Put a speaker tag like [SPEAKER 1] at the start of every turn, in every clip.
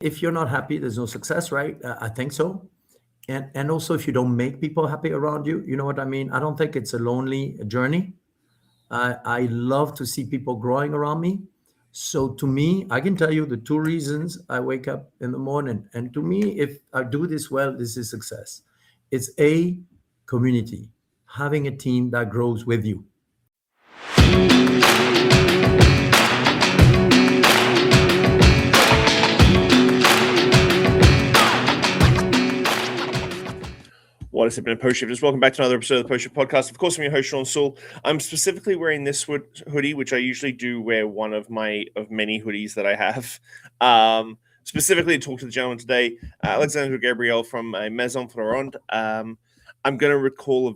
[SPEAKER 1] If you're not happy, there's no success, right? I think so. And also, if you don't make people happy around you, you know what I mean? I don't think it's a lonely journey. I love to see people growing around me. So to me, I can tell you the two reasons I wake up in the morning. And to me, if I do this well, this is success. It's a community, having a team that grows with you.
[SPEAKER 2] What is happening, Post Shifters? Welcome back to another episode of the Post Shift Podcast. Of course, I'm your host, Shawn Soole. I'm specifically wearing this hoodie, which I usually do wear one of many hoodies that I have. Specifically to talk to the gentleman today, Alexandre Gabriel from Maison Ferrand. I'm going to recall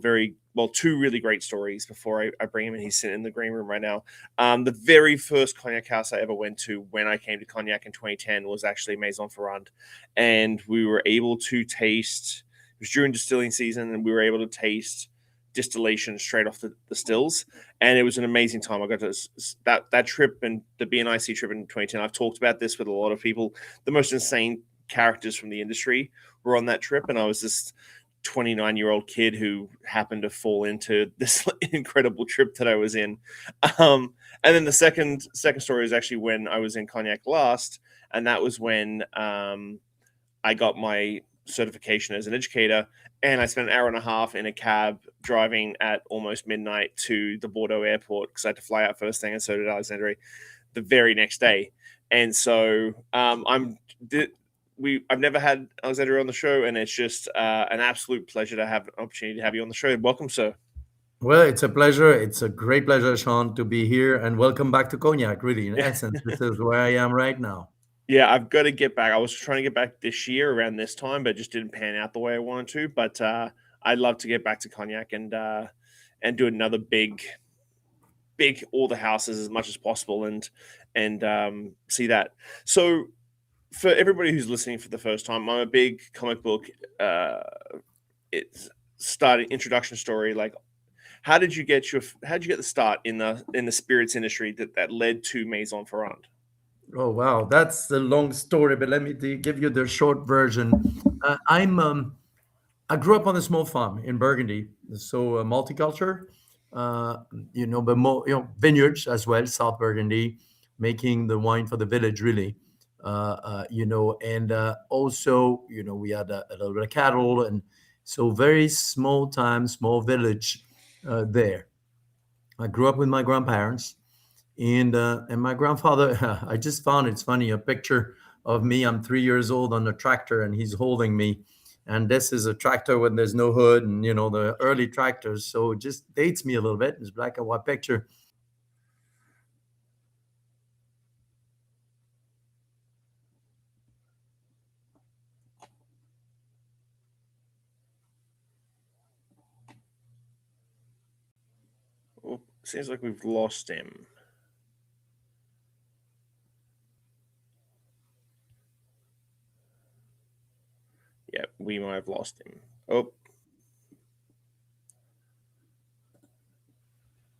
[SPEAKER 2] two really great stories before I bring him in. He's sitting in the green room right now. The very first cognac house I ever went to when I came to cognac in 2010 was actually Maison Ferrand. And we were able to taste... It was during distilling season, and we were able to taste distillation straight off the stills, and it was an amazing time. I got to that trip and the BNIC trip in 2010. I've talked about this with a lot of people. The most insane characters from the industry were on that trip, and I was this 29-year-old kid who happened to fall into this incredible trip that I was in. And then the second story is actually when I was in cognac last, and that was when I got my certification as an educator, and I spent an hour and a half in a cab driving at almost midnight to the Bordeaux airport because I had to fly out first thing, and so did Alexandre the very next day. And so I've never had Alexandre on the show, and it's just an absolute pleasure to have an opportunity to have you on the show. Welcome, sir.
[SPEAKER 1] Well, it's a pleasure. It's a great pleasure, Shawn, to be here, and welcome back to Cognac. Really, in essence, this is where I am right now.
[SPEAKER 2] Yeah, I've got to get back. I was trying to get back this year around this time, but it just didn't pan out the way I wanted to. But I'd love to get back to cognac and do another big all the houses as much as possible and see that. So for everybody who's listening for the first time, I'm a big comic book introduction story. Like, how did you get the start in the spirits industry that led to Maison Ferrand?
[SPEAKER 1] Oh wow, that's a long story, but let me give you the short version. I grew up on a small farm in Burgundy, so multicultural, but more vineyards as well, South Burgundy, making the wine for the village really, and also we had a little bit of cattle, and so very small village there. I grew up with my grandparents. And my grandfather, I just found it's funny a picture of me. I'm 3 years old on a tractor, and he's holding me. And this is a tractor when there's no hood, and the early tractors. So it just dates me a little bit. It's black and white picture.
[SPEAKER 2] Oh, seems like we've lost him. Yeah, we might have lost him. Oh.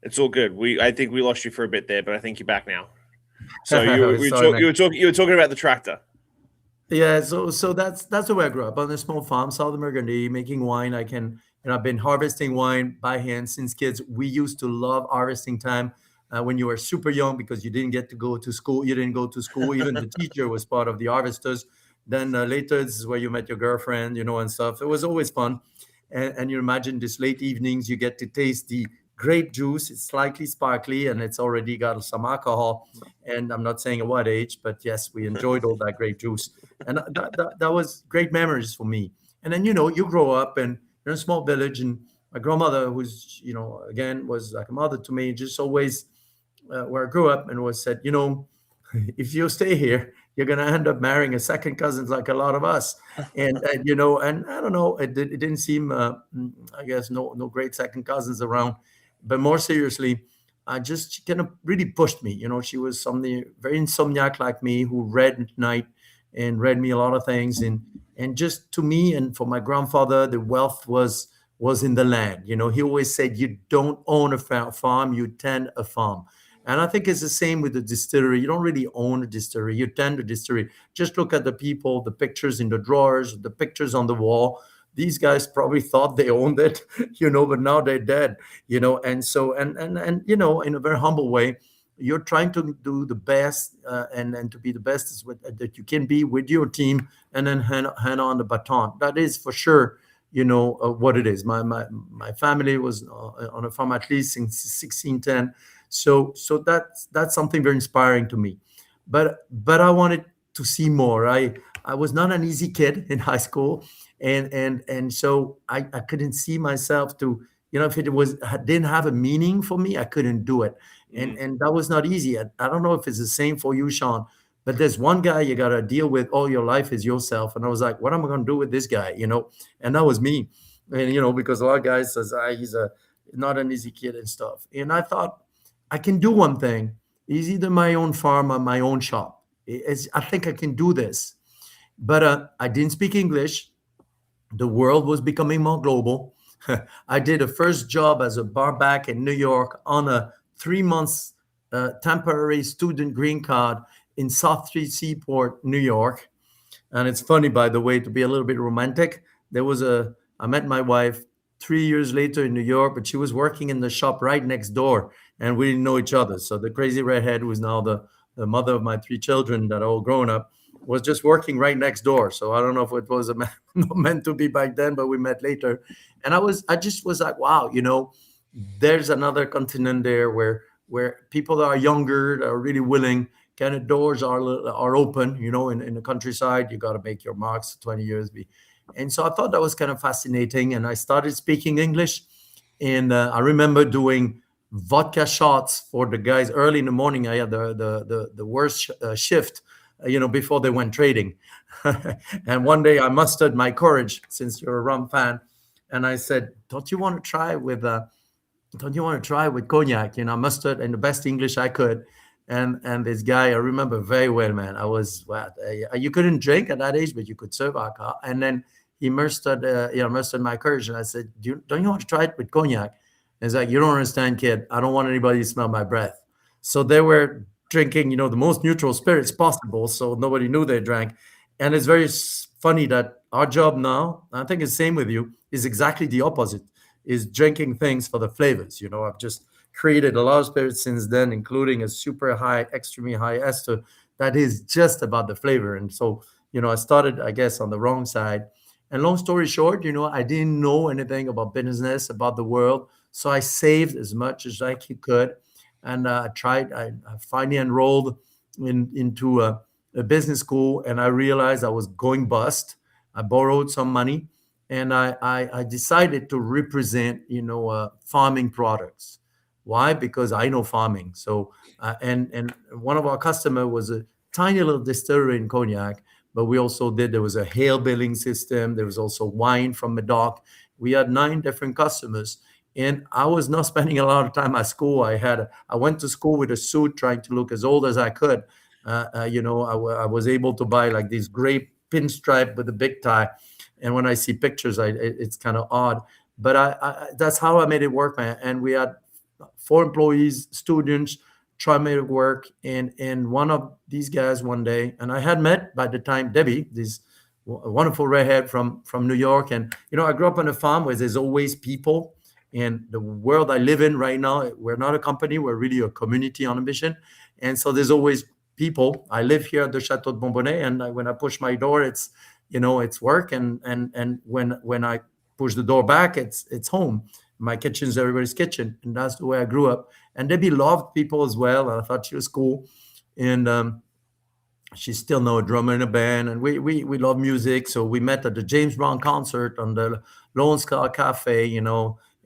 [SPEAKER 2] It's all good. I think we lost you for a bit there, but I think you're back now. So you were talking about the tractor.
[SPEAKER 1] Yeah, so that's the way I grew up on a small farm, Southern Burgundy, making wine. I've been harvesting wine by hand since kids. We used to love harvesting time when you were super young because you didn't get to go to school. You didn't go to school. Even the teacher was part of the harvesters. Then later, this is where you met your girlfriend, and stuff. It was always fun. And you imagine these late evenings, you get to taste the grape juice. It's slightly sparkly, and it's already got some alcohol. And I'm not saying at what age, but yes, we enjoyed all that grape juice. And that was great memories for me. And then, you grow up and you're in a small village, and my grandmother, who's, again, was like a mother to me, just always where I grew up, and was said, if you stay here, you're going to end up marrying a second cousin like a lot of us. And and I don't know, it didn't seem, I guess, no great second cousins around. But more seriously, she kind of really pushed me. She was somebody very insomniac like me who read at night and read me a lot of things. And just to me and for my grandfather, the wealth was in the land. He always said, you don't own a farm, you tend a farm. And I think it's the same with the distillery. You don't really own a distillery, you tend a distillery. Just look at the people, the pictures in the drawers, the pictures on the wall. These guys probably thought they owned it, but now they're dead, and so and in a very humble way, you're trying to do the best, and to be the best that you can be with your team, and then hand on the baton. That is for sure, what it is. My family was on a farm at least since 1610. So that's something very inspiring to me. But I wanted to see more. I was not an easy kid in high school, and so I couldn't see myself to, if it didn't have a meaning for me, I couldn't do it. And that was not easy. I don't know if it's the same for you, Shawn, but there's one guy you got to deal with all your life is yourself. And I was like, what am I going to do with this guy? And that was me. And because a lot of guys says, he's not an easy kid and stuff. And I thought, I can do one thing. It's either my own farm or my own shop. I think I can do this. But I didn't speak English. The world was becoming more global. I did a first job as a barback in New York on a 3 months temporary student green card in South Street Seaport, New York. And it's funny, by the way, to be a little bit romantic. I met my wife 3 years later in New York, but she was working in the shop right next door, and we didn't know each other. So the crazy redhead, who's now the mother of my three children that are all grown up, was just working right next door. So I don't know if it was meant to be back then, but we met later. And I just was like, wow, there's another continent there where people that are younger, that are really willing, kind of doors are open. In the countryside, you got to make your marks 20 years. And so I thought that was kind of fascinating. And I started speaking English. And I remember doing vodka shots for the guys early in the morning. I had the worst shift, before they went trading. And one day I mustered my courage, since you're a rum fan. And I said, don't you want to try with cognac? I mustered in the best English I could. And this guy, I remember very well, man. I was, you couldn't drink at that age, but you could serve alcohol. And then he mustered my courage. And I said, don't you want to try it with cognac? And he's like, you don't understand, kid. I don't want anybody to smell my breath. So they were drinking, the most neutral spirits possible. So nobody knew they drank. And it's very funny that our job now, I think it's the same with you, is exactly the opposite, is drinking things for the flavors. I've just created a lot of spirits since then, including a super high, extremely high ester that is just about the flavor. And so, I started, I guess, on the wrong side. And long story short, I didn't know anything about business, about the world. So I saved as much as I could. And I finally enrolled into a business school, and I realized I was going bust. I borrowed some money, and I decided to represent, farming products. Why? Because I know farming. So, and one of our customers was a tiny little distillery in Cognac, but there was a hail billing system. There was also wine from Medoc. We had 9 different customers. And I was not spending a lot of time at school. I went to school with a suit, trying to look as old as I could. I was able to buy like these gray pinstripe with a big tie. And when I see pictures, it's kind of odd. But that's how I made it work, man. And we had 4 employees, students, try to make it work. And one of these guys one day, and I had met by the time Debbie, this wonderful redhead from New York. And, I grew up on a farm where there's always people. And the world I live in right now, we're not a company, we're really a community on a mission. And so there's always people. I live here at the Chateau de Bonbonnet, and when I push my door, it's work. And when I push the door back, it's home. My kitchen's everybody's kitchen. And that's the way I grew up. And Debbie loved people as well. And I thought she was cool. And she's still now a drummer in a band. And we love music. So we met at the James Brown concert on the Lone Star Cafe,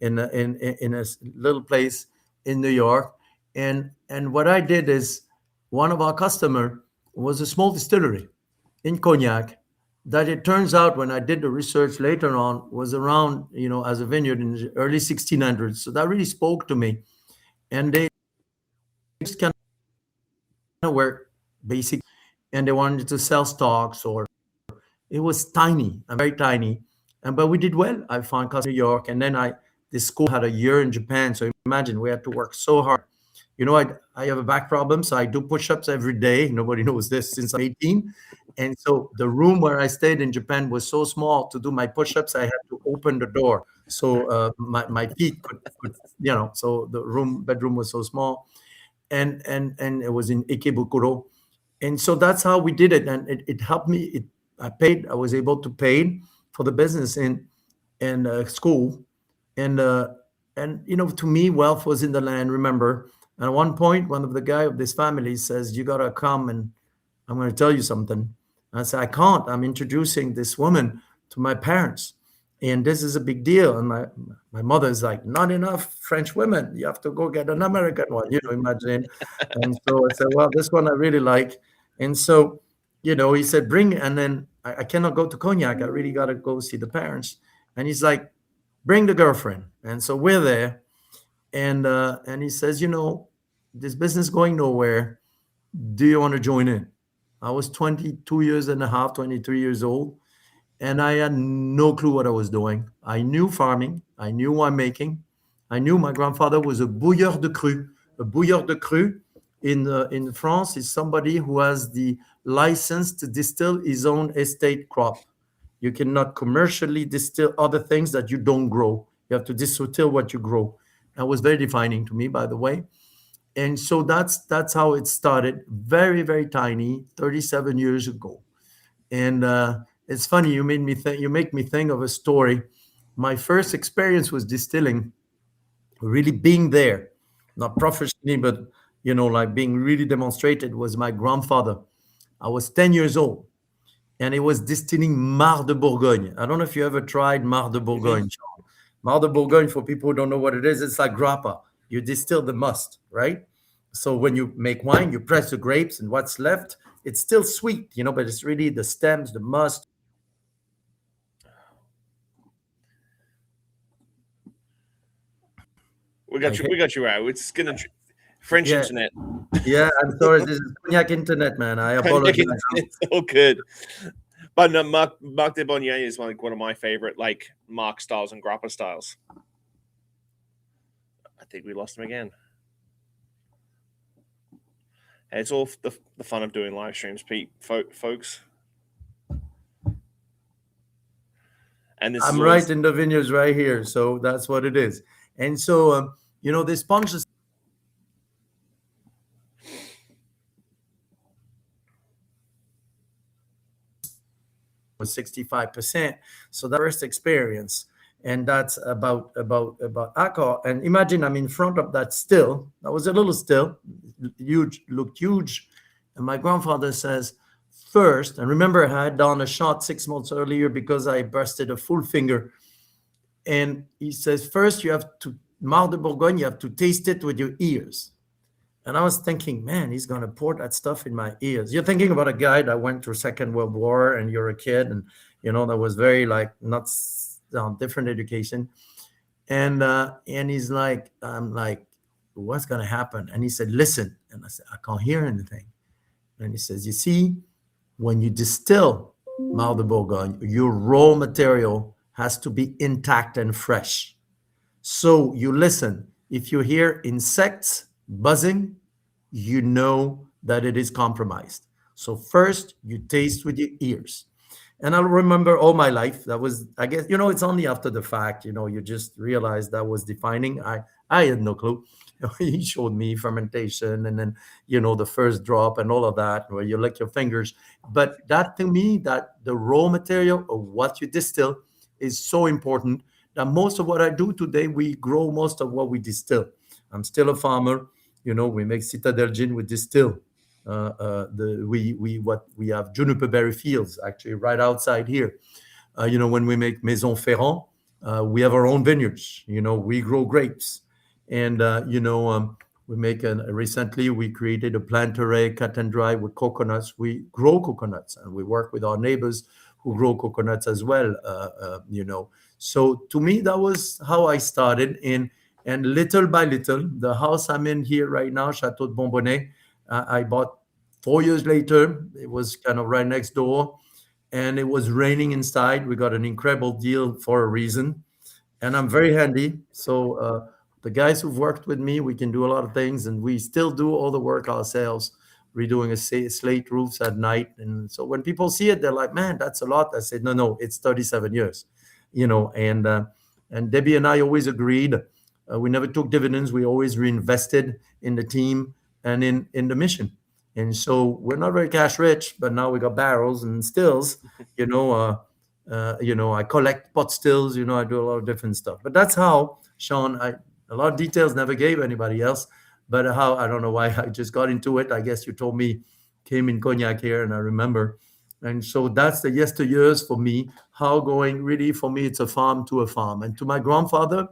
[SPEAKER 1] in a little place in New York. And what I did is, one of our customer was a small distillery in Cognac that, it turns out, when I did the research later on, was around, as a vineyard in the early 1600s. So that really spoke to me. And they just kind of were basic, and they wanted to sell stocks, or it was tiny, very tiny. But we did well. I found customers in New York, and then this school had a year in Japan. So imagine, we had to work so hard, I have a back problem, so I do push-ups every day. Nobody knows this since I'm 18. And so the room where I stayed in Japan was so small. To do my push-ups, I had to open the door so my feet could, so the bedroom was so small, and it was in Ikebukuro. And so that's how we did it, and it helped me. I was able to pay for the business in school, and to me, wealth was in the land. Remember, and at one point, one of the guy of this family says, "You gotta come, and I'm going to tell you something." I said, "I can't. I'm introducing this woman to my parents, and this is a big deal." And my mother is like, "Not enough French women. You have to go get an American one." Imagine. And so I said, "Well, this one I really like." And so, he said, "Bring," and then I cannot go to Cognac. I really got to go see the parents. And he's like, "Bring the girlfriend." And so we're there, and he says, "This business going nowhere. Do you want to join in?" I was 22 years and a half, 23 years old, and I had no clue what I was doing. I knew farming, I knew winemaking, I knew my grandfather was a bouilleur de cru. A bouilleur de cru in France is somebody who has the license to distill his own estate crop. You cannot commercially distill other things that you don't grow. You have to distill what you grow. That was very defining to me, by the way. And so that's how it started. Very, very tiny, 37 years ago. And it's funny, you make me think of a story. My first experience was distilling, really being there, not professionally, but like being really demonstrated, was my grandfather. I was 10 years old, and it was distilling Mar de Bourgogne. I don't know if you ever tried Mar de
[SPEAKER 2] Mhm.
[SPEAKER 1] Bourgogne. Mar de Bourgogne, for people who don't know what it is, it's like grappa. You distill the must, right? So when you make wine, you press the grapes, and what's left, it's still sweet, but it's really the stems, the must.
[SPEAKER 2] We
[SPEAKER 1] I
[SPEAKER 2] got you.
[SPEAKER 1] hate,
[SPEAKER 2] We got you out. It's gonna French
[SPEAKER 1] yeah,
[SPEAKER 2] internet.
[SPEAKER 1] yeah. I'm sorry. This is cognac internet, man. I
[SPEAKER 2] Cognac
[SPEAKER 1] apologize.
[SPEAKER 2] internet's all good. But no, Marc de Bonnier is one of my favorite Marc styles and grappa styles. I think we lost him again. And it's all the fun of doing live streams, Pete, folks. And this is
[SPEAKER 1] I'm
[SPEAKER 2] always
[SPEAKER 1] right in the vineyards right here, so that's what it is. And so, this sponge was 65%. So that first experience, and that's about alcohol. And imagine I'm in front of that still. That was a little still, huge, looked huge. And my grandfather says, first, and remember I had done a shot 6 months earlier because I busted a full finger. And he says, first you have to Mar de Bourgogne, you have to taste it with your ears. And I was thinking, man, he's going to pour that stuff in my ears. You're thinking about a guy that went through Second World War, and you're a kid, and that was very not different education. And he's like, I'm like, what's going to happen? And he said, listen. And I said, I can't hear anything. And he says, you see, when you distill Mar de Bourgogne, your raw material has to be intact and fresh. So you listen. If you hear insects buzzing, you know that it is compromised. So first you taste with your ears. And I'll remember all my life. That was, I guess, it's only after the fact, you just realize that was defining. I had no clue. He showed me fermentation, and then, the first drop and all of that, where you lick your fingers. But that, to me, that the raw material of what you distill is so important, that most of what I do today, we grow most of what we distill. I'm still a farmer. We make Citadel gin, we distill. We have juniper berry fields actually right outside here. When we make Maison Ferrand, we have our own vineyards. We grow grapes, and we make recently we created a plantere cut and dry with coconuts. We grow coconuts, and we work with our neighbors who grow coconuts as well. So to me, that was how I started. And little by little, the house I'm in here right now, Chateau de Bonbonnet, I bought 4 years later. It was kind of right next door, and it was raining inside. We got an incredible deal for a reason, and I'm very handy. So The guys who've worked with me, we can do a lot of things, and we still do all the work ourselves, redoing slate roofs at night. And so when people see it, they're like, "Man, that's a lot." I said, "No, no, it's 37 years, you know." And Debbie and I always agreed. We never took dividends. We always reinvested in the team and in the mission. And so we're not very cash rich, but now we got barrels and stills. You know, I collect pot stills. I do a lot of different stuff. But that's how, Shawn. A lot of details never gave anybody else. But how, I don't know why I just got into it. I guess you told me, came in cognac here, and I remember. And so that's the yesteryears for me. How going really for me, it's a farm to a farm. And to my grandfather,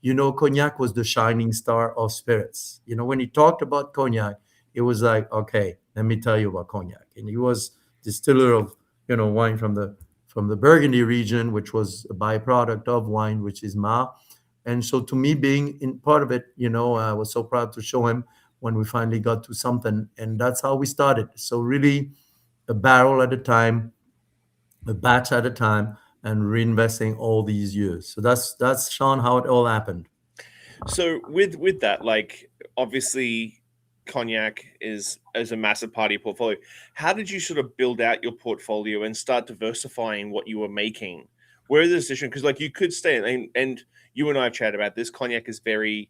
[SPEAKER 1] cognac was the shining star of spirits. When he talked about cognac, it was like, okay, let me tell you about cognac. And he was distiller of, wine from the Burgundy region, which was a byproduct of wine, which is Ma. And so to me, being in part of it, I was so proud to show him when we finally got to something. And that's how we started. So really a barrel at a time, a batch at a time, and reinvesting all these years. So that's Shawn, how it all happened.
[SPEAKER 2] So with that, like obviously cognac is a massive part of your portfolio. How did you sort of build out your portfolio and start diversifying what you were making? Where the decision? Because like you could stay and you and I have chatted about this. Cognac is very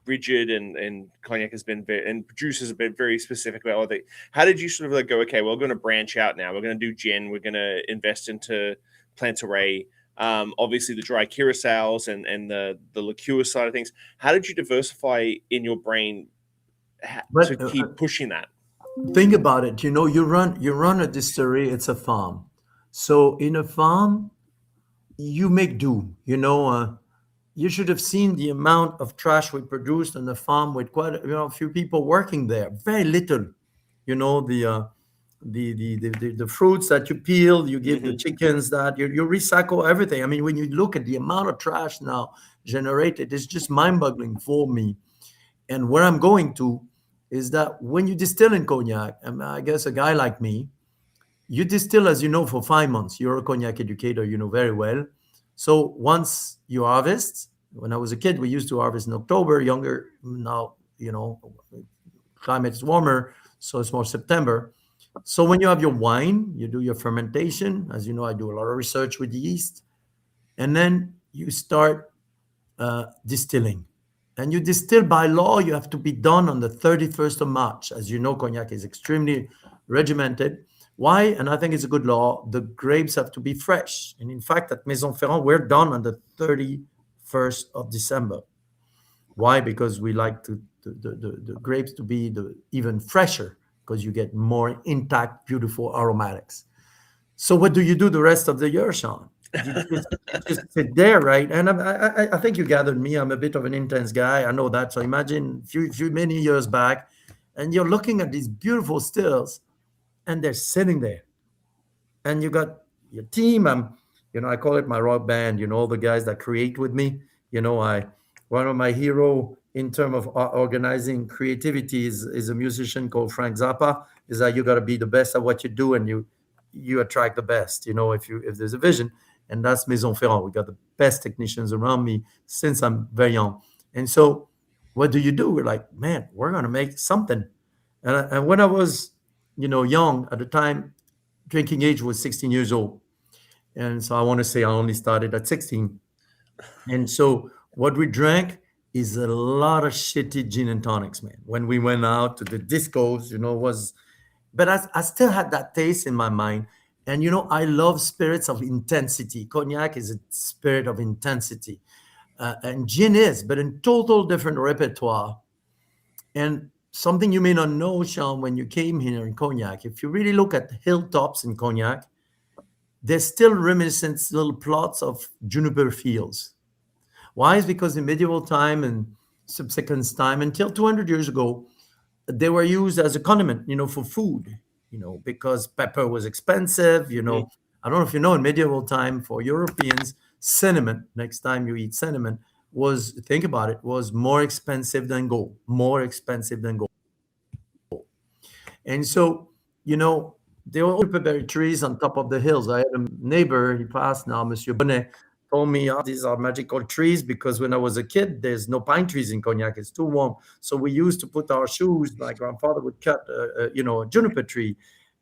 [SPEAKER 2] rigid and cognac has been very, and producers have been very specific about what they. How did you sort of like go? Okay, we're going to branch out now. We're going to do gin. We're going to invest into Plantaray. Obviously the dry curacao and the liqueur side of things. How did you diversify in your brain to
[SPEAKER 1] But
[SPEAKER 2] keep pushing that?
[SPEAKER 1] think about it. You run a distillery. It's a farm. So in a farm, you make do. You should have seen the amount of trash we produced on the farm with quite a few people working there. Very little. The fruits that you peel, you give the
[SPEAKER 2] Hmm.
[SPEAKER 1] chickens that you recycle everything. I mean, when you look at the amount of trash now generated, it's just mind-boggling for me. And where I'm going to is that when you distill in cognac, I guess a guy like me, you distill, as you know, for 5 months. You're a cognac educator, you know very well. So once you harvest, when I was a kid, we used to harvest in October. Younger now, climate is warmer, so it's more September. So when you have your wine, you do your fermentation. As you know, I do a lot of research with yeast, and then you start distilling. And you distill by law, you have to be done on the 31st of March. As you know, cognac is extremely regimented. Why? And I think it's a good law. The grapes have to be fresh. And in fact, at Maison Ferrand, we're done on the 31st of December. Why? Because we like the grapes to be even fresher because you get more intact, beautiful aromatics. So what do you do the rest of the year, Shawn? You just sit there, right? And I think you gathered me. I'm a bit of an intense guy. I know that. So imagine few many years back, and you're looking at these beautiful stills, and they're sitting there, and you got your team. I call it my rock band. All the guys that create with me. I one of my hero in terms of organizing creativity is a musician called Frank Zappa. Is that you got to be the best at what you do, and you attract the best. If there's a vision, and that's Maison Ferrand. We got the best technicians around me since I'm very young. And so, what do you do? We're like, man, we're gonna make something. And when I was, young at the time, drinking age was 16 years old. And so I want to say I only started at 16. And so what we drank is a lot of shitty gin and tonics, man. When we went out to the discos, was but I still had that taste in my mind. And I love spirits of intensity. Cognac is a spirit of intensity, and gin is, but in total different repertoire. And something you may not know, Shawn, when you came here in Cognac, if you really look at the hilltops in Cognac, there's still reminiscent little plots of juniper fields. Why? Is because in medieval time and subsequent time, until 200 years ago, they were used as a condiment, for food, because pepper was expensive.
[SPEAKER 2] Hmm.
[SPEAKER 1] I don't know if you know, in medieval time for Europeans, cinnamon, next time you eat cinnamon, think about it, was more expensive than gold, more expensive than gold. And so, there were juniper berry trees on top of the hills. I had a neighbor, he passed now, Monsieur Bonnet, told me, oh, these are magical trees because when I was a kid, there's no pine trees in Cognac. It's too warm. So we used to put our shoes. My grandfather would cut, a juniper tree.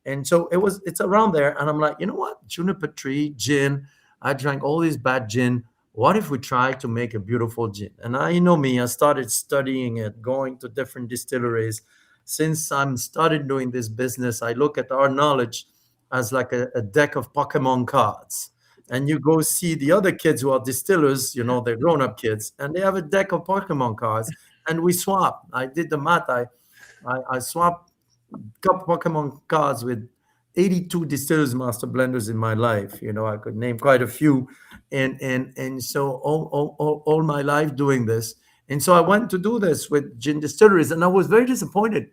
[SPEAKER 1] And so it's around there. And I'm like, you know what? Juniper tree, gin. I drank all this bad gin. What if we try to make a beautiful gin? And you know me, I started studying it, going to different distilleries. Since I'm started doing this business, I look at our knowledge as like a deck of Pokemon cards. And you go see the other kids who are distillers, they're grown-up kids, and they have a deck of Pokemon cards, and we swap. I did the math. I swapped couple Pokemon cards with 82 distillers master blenders in my life. I could name quite a few, and so all my life doing this. And so I went to do this with gin distilleries, and I was very disappointed.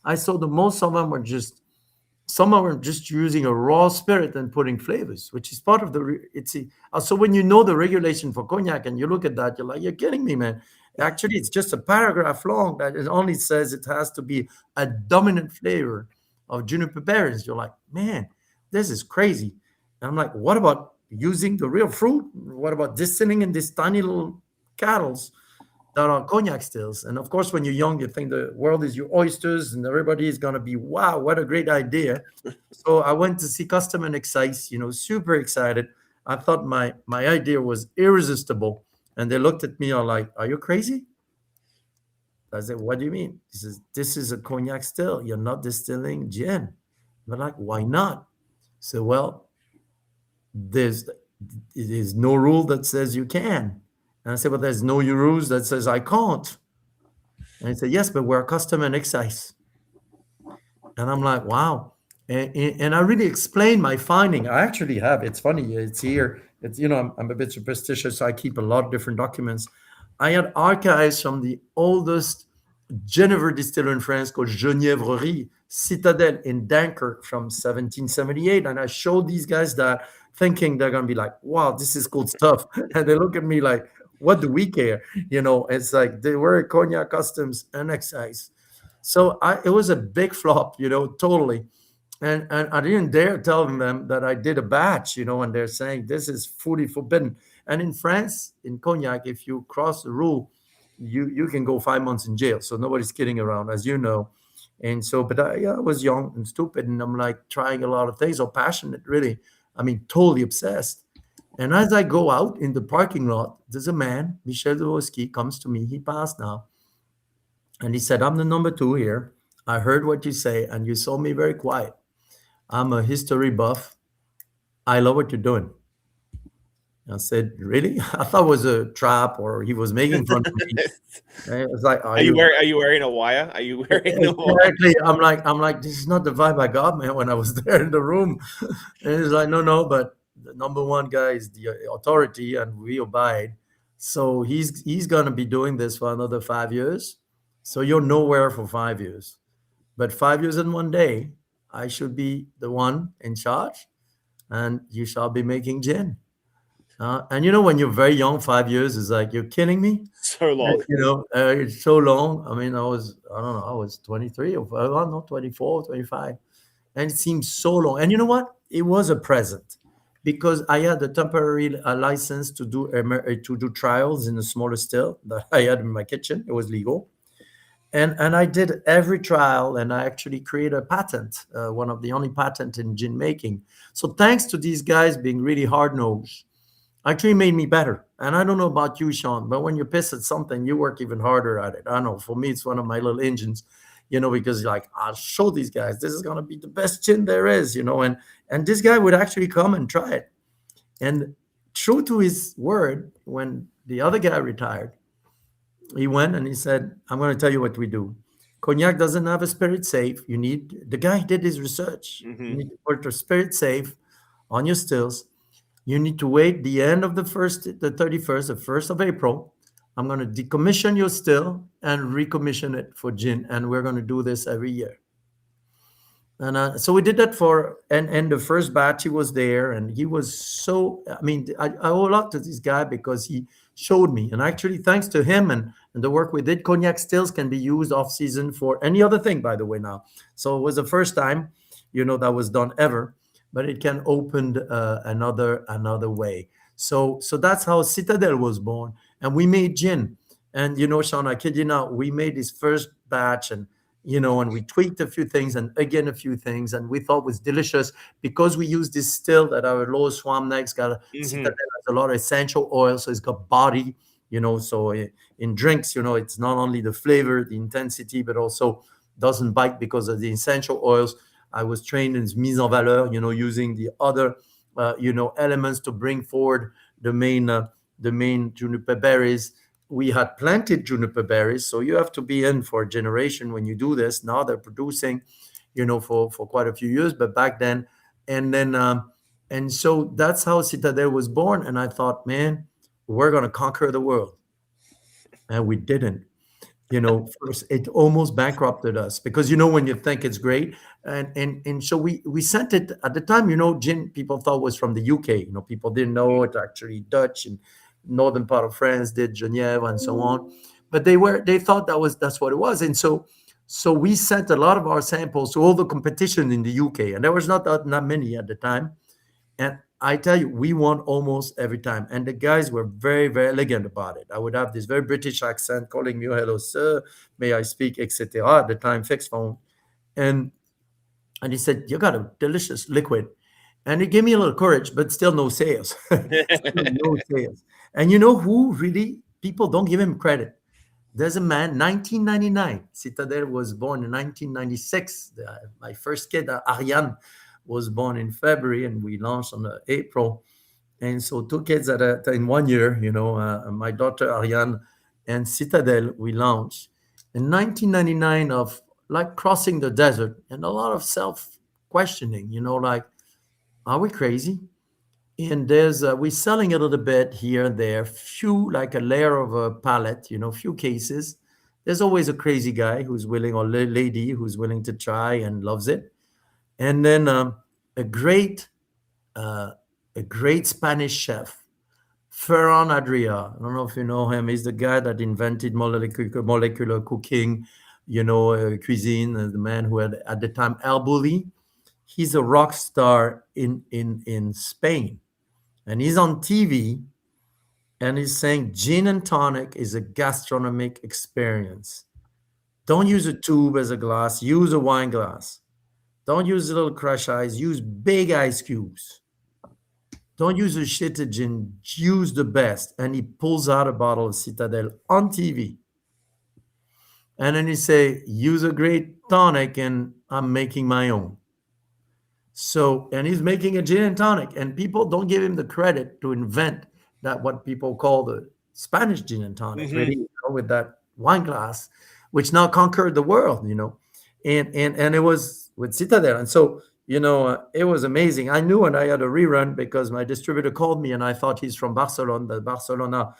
[SPEAKER 1] I saw that most of them were just some of them just using a raw spirit and putting flavors, which is part of so when you know the regulation for cognac and you look at that, you're like, you're kidding me, man. Actually, it's just a paragraph long that it only says it has to be a dominant flavor of juniper berries. You're like, man, this is crazy. And I'm like, what about using the real fruit? What about distilling in these tiny little kettles that are cognac stills? And of course, when you're young, you think the world is your oysters and everybody is going to be, wow, what a great idea. So I went to see Custom and Excise, super excited. I thought my idea was irresistible. And they looked at me all like, are you crazy? I said, what do you mean? He says, this is a cognac still. You're not distilling gin. They're like, why not? So, well, there's no rule that says you can. And I said, well, there's no rules that says I can't. And he said, yes, but we're Custom and Excise. And I'm like, wow. And I really explained my finding. I actually have. It's funny. It's here. It's, I'm a bit superstitious, so I keep a lot of different documents. I had archives from the oldest Genever distiller in France called Genièvrerie, Citadel in Dunkirk from 1778. And I showed these guys that thinking they're going to be like, wow, this is cool stuff. And they look at me like, what do we care? It's like they were Cognac Customs and Excise. So it was a big flop, totally. And I didn't dare tell them that I did a batch, and they're saying this is fully forbidden. And in France, in Cognac, if you cross the rule, you can go 5 months in jail. So nobody's kidding around, as you know. And so, but I was young and stupid, and I'm like trying a lot of things, or passionate, really. I mean, totally obsessed. And as I go out in the parking lot, there's a man, Michel Dewosky, comes to me. He passed now. And he said, I'm the number 2 here. I heard what you say, and you saw me very quiet. I'm a history buff. I love what you're doing. I said, really? I thought it was a trap or he was making fun of me. And it was like,
[SPEAKER 2] are you wearing a wire? Are you wearing a wire?
[SPEAKER 1] Exactly. I'm like, this is not the vibe I got, man, when I was there in the room. And he's like, no, but the number 1 guy is the authority and we abide. So he's going to be doing this for another 5 years. So you're nowhere for 5 years. But 5 years and 1 day, I should be the one in charge and you shall be making gin. And when you're very young, 5 years is like, you're kidding me?
[SPEAKER 2] So long.
[SPEAKER 1] It's so long. I mean, I was 23 or not 24, 25. And it seems so long. And you know what? It was a present because I had a temporary license to do trials in a smaller still that I had in my kitchen. It was legal. And I did every trial, and I actually created a patent, one of the only patent in gin making. So thanks to these guys being really hard-nosed, actually made me better. And I don't know about you, Shawn, but when you piss at something, you work even harder at it. I know for me, it's one of my little engines, because like, I'll show these guys, this is going to be the best gin there is, and this guy would actually come and try it. And true to his word, when the other guy retired, he went and he said, I'm going to tell you what we do. Cognac doesn't have a spirit safe. The guy did his research.
[SPEAKER 2] Mm-hmm.
[SPEAKER 1] You need to put a spirit safe on your stills. You need to wait the end of the 31st, the 1st of April. I'm going to decommission your still and recommission it for gin. And we're going to do this every year. And so we did that and the first batch, he was there. And he was so, I owe a lot to this guy because he showed me. And actually, thanks to him and the work we did, cognac stills can be used off season for any other thing, by the way, now. So it was the first time, that was done ever. But it can open another way. So that's how Citadel was born. And we made gin. And Sean, I kid you not, we made this first batch, and and we tweaked a few things and again a few things, and we thought was delicious because we used this still that our Lower Swam next got. Citadel
[SPEAKER 2] Hmm.
[SPEAKER 1] has a lot of essential oil, so it's got body. So in drinks, it's not only the flavor, the intensity, but also doesn't bite because of the essential oils. I was trained in mise en valeur, using the other, elements to bring forward the main, the main juniper berries. We had planted juniper berries, so you have to be in for a generation when you do this. Now they're producing, for quite a few years, but back then, and then, and so that's how Citadel was born. And I thought, man, we're gonna conquer the world, and we didn't. First it almost bankrupted us because when you think it's great, and so we sent it at the time. Gin people thought was from the UK. People didn't know it actually Dutch and northern part of France did Geneva and so on, but they thought that's what it was, and so we sent a lot of our samples to all the competition in the UK, and there was not many at the time. And I tell you, we won almost every time. And the guys were very, very elegant about it. I would have this very British accent calling me, "Oh, hello, sir. May I speak, etc." At the time, fixed phone. And and he said, "You got a delicious liquid." And it gave me a little courage, but still no sales. Still no sales. And you know who really people don't give him credit? There's a man, 1999. Citadel was born in 1996. My first kid, Ariane, was born in February, and we launched on April. And so two kids in 1 year, my daughter Ariane and Citadel, we launched in 1999 of like crossing the desert and a lot of self questioning, like, are we crazy? And there's we're selling a little bit here and there, few like a layer of a palette, few cases. There's always a crazy guy who's willing, or lady who's willing to try and loves it. And then a great uh, a great Spanish chef, Ferran Adria. I don't know if you know him. He's the guy that invented molecular cooking, cuisine. The man who had at the time El Bulli. He's a rock star in Spain, and he's on TV, and he's saying gin and tonic is a gastronomic experience. Don't use a tube as a glass. Use a wine glass. Don't use little crush ice. Use big ice cubes. Don't use a shitted gin. Use the best. And he pulls out a bottle of Citadel on TV. And then he say, use a great tonic, and I'm making my own. So, and he's making a gin and tonic, and people don't give him the credit to invent that what people call the Spanish gin and tonic, really,
[SPEAKER 2] Hmm.
[SPEAKER 1] with that wine glass, which now conquered the world, and it was with Citadel, and so it was amazing. I knew when I had a rerun because my distributor called me, and I thought he's from Barcelona. The Barcelona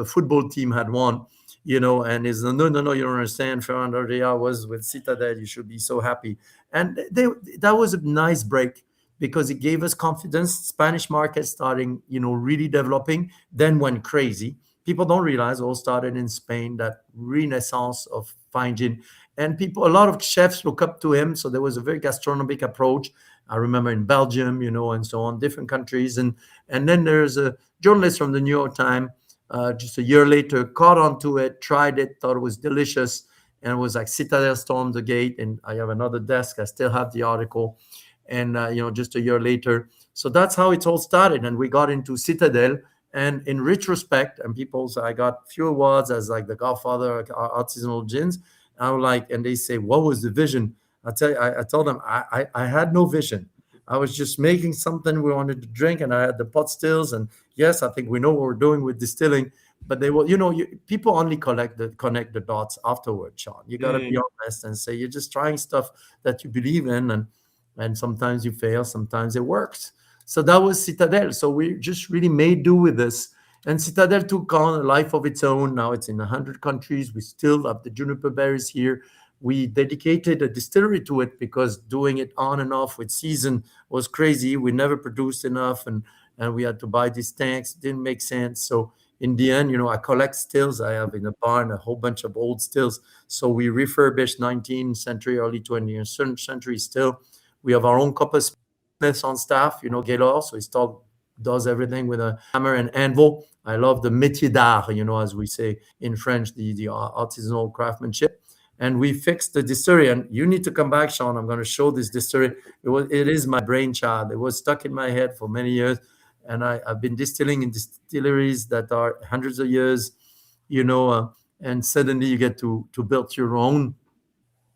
[SPEAKER 1] football team had won, and he's no, no, no, you don't understand. Fernando Ria was with Citadel. You should be so happy. And that was a nice break because it gave us confidence. Spanish market starting, really developing, then went crazy. People don't realize all started in Spain, that renaissance of fine gin. And people, a lot of chefs look up to him. So there was a very gastronomic approach. I remember in Belgium, and so on, different countries. And then there's a journalist from the New York Times, just a year later, caught onto it, tried it, thought it was delicious, and it was like Citadel stormed the gate. And I have another desk. I still have the article. And just a year later, so that's how it all started. And we got into Citadel. And in retrospect, and people say I got few awards as like the Godfather of artisanal gins. I'm like, and they say, what was the vision? I tell you, I told them I had no vision. I was just making something we wanted to drink, and I had the pot stills. And yes, I think we know what we're doing with distilling, but they will, people only connect the dots afterward, Sean. You got to be
[SPEAKER 2] Mm.
[SPEAKER 1] honest and say you're just trying stuff that you believe in, and sometimes you fail, sometimes it works. So that was Citadel. So we just really made do with this. And Citadel took on a life of its own. Now it's in 100 countries. We still have the juniper berries here. We dedicated a distillery to it because doing it on and off with season was crazy. We never produced enough, and we had to buy these tanks. It didn't make sense. So in the end, I collect stills. I have in the barn a whole bunch of old stills. So we refurbished 19th century, early 20th century still. We have our own coppersmiths on staff, Gaylor. So it's called does everything with a hammer and anvil. I love the métier d'art, as we say in French, the artisanal craftsmanship. And we fixed the distillery. And you need to come back, Shawn. I'm going to show this distillery. It is my brainchild. It was stuck in my head for many years, and I've been distilling in distilleries that are hundreds of years, you know, uh, and suddenly you get to build your own,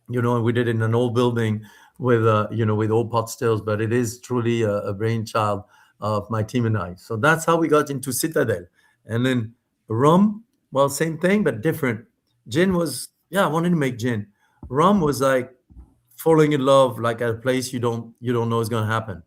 [SPEAKER 1] and we did it in an old building with with old pot stills, but it is truly a brainchild of my team and I. So that's how we got into Citadel. And then rum, well, same thing but different. Gin was, yeah, I wanted to make gin. Rum was like falling in love, like at a place you don't know is going to happen.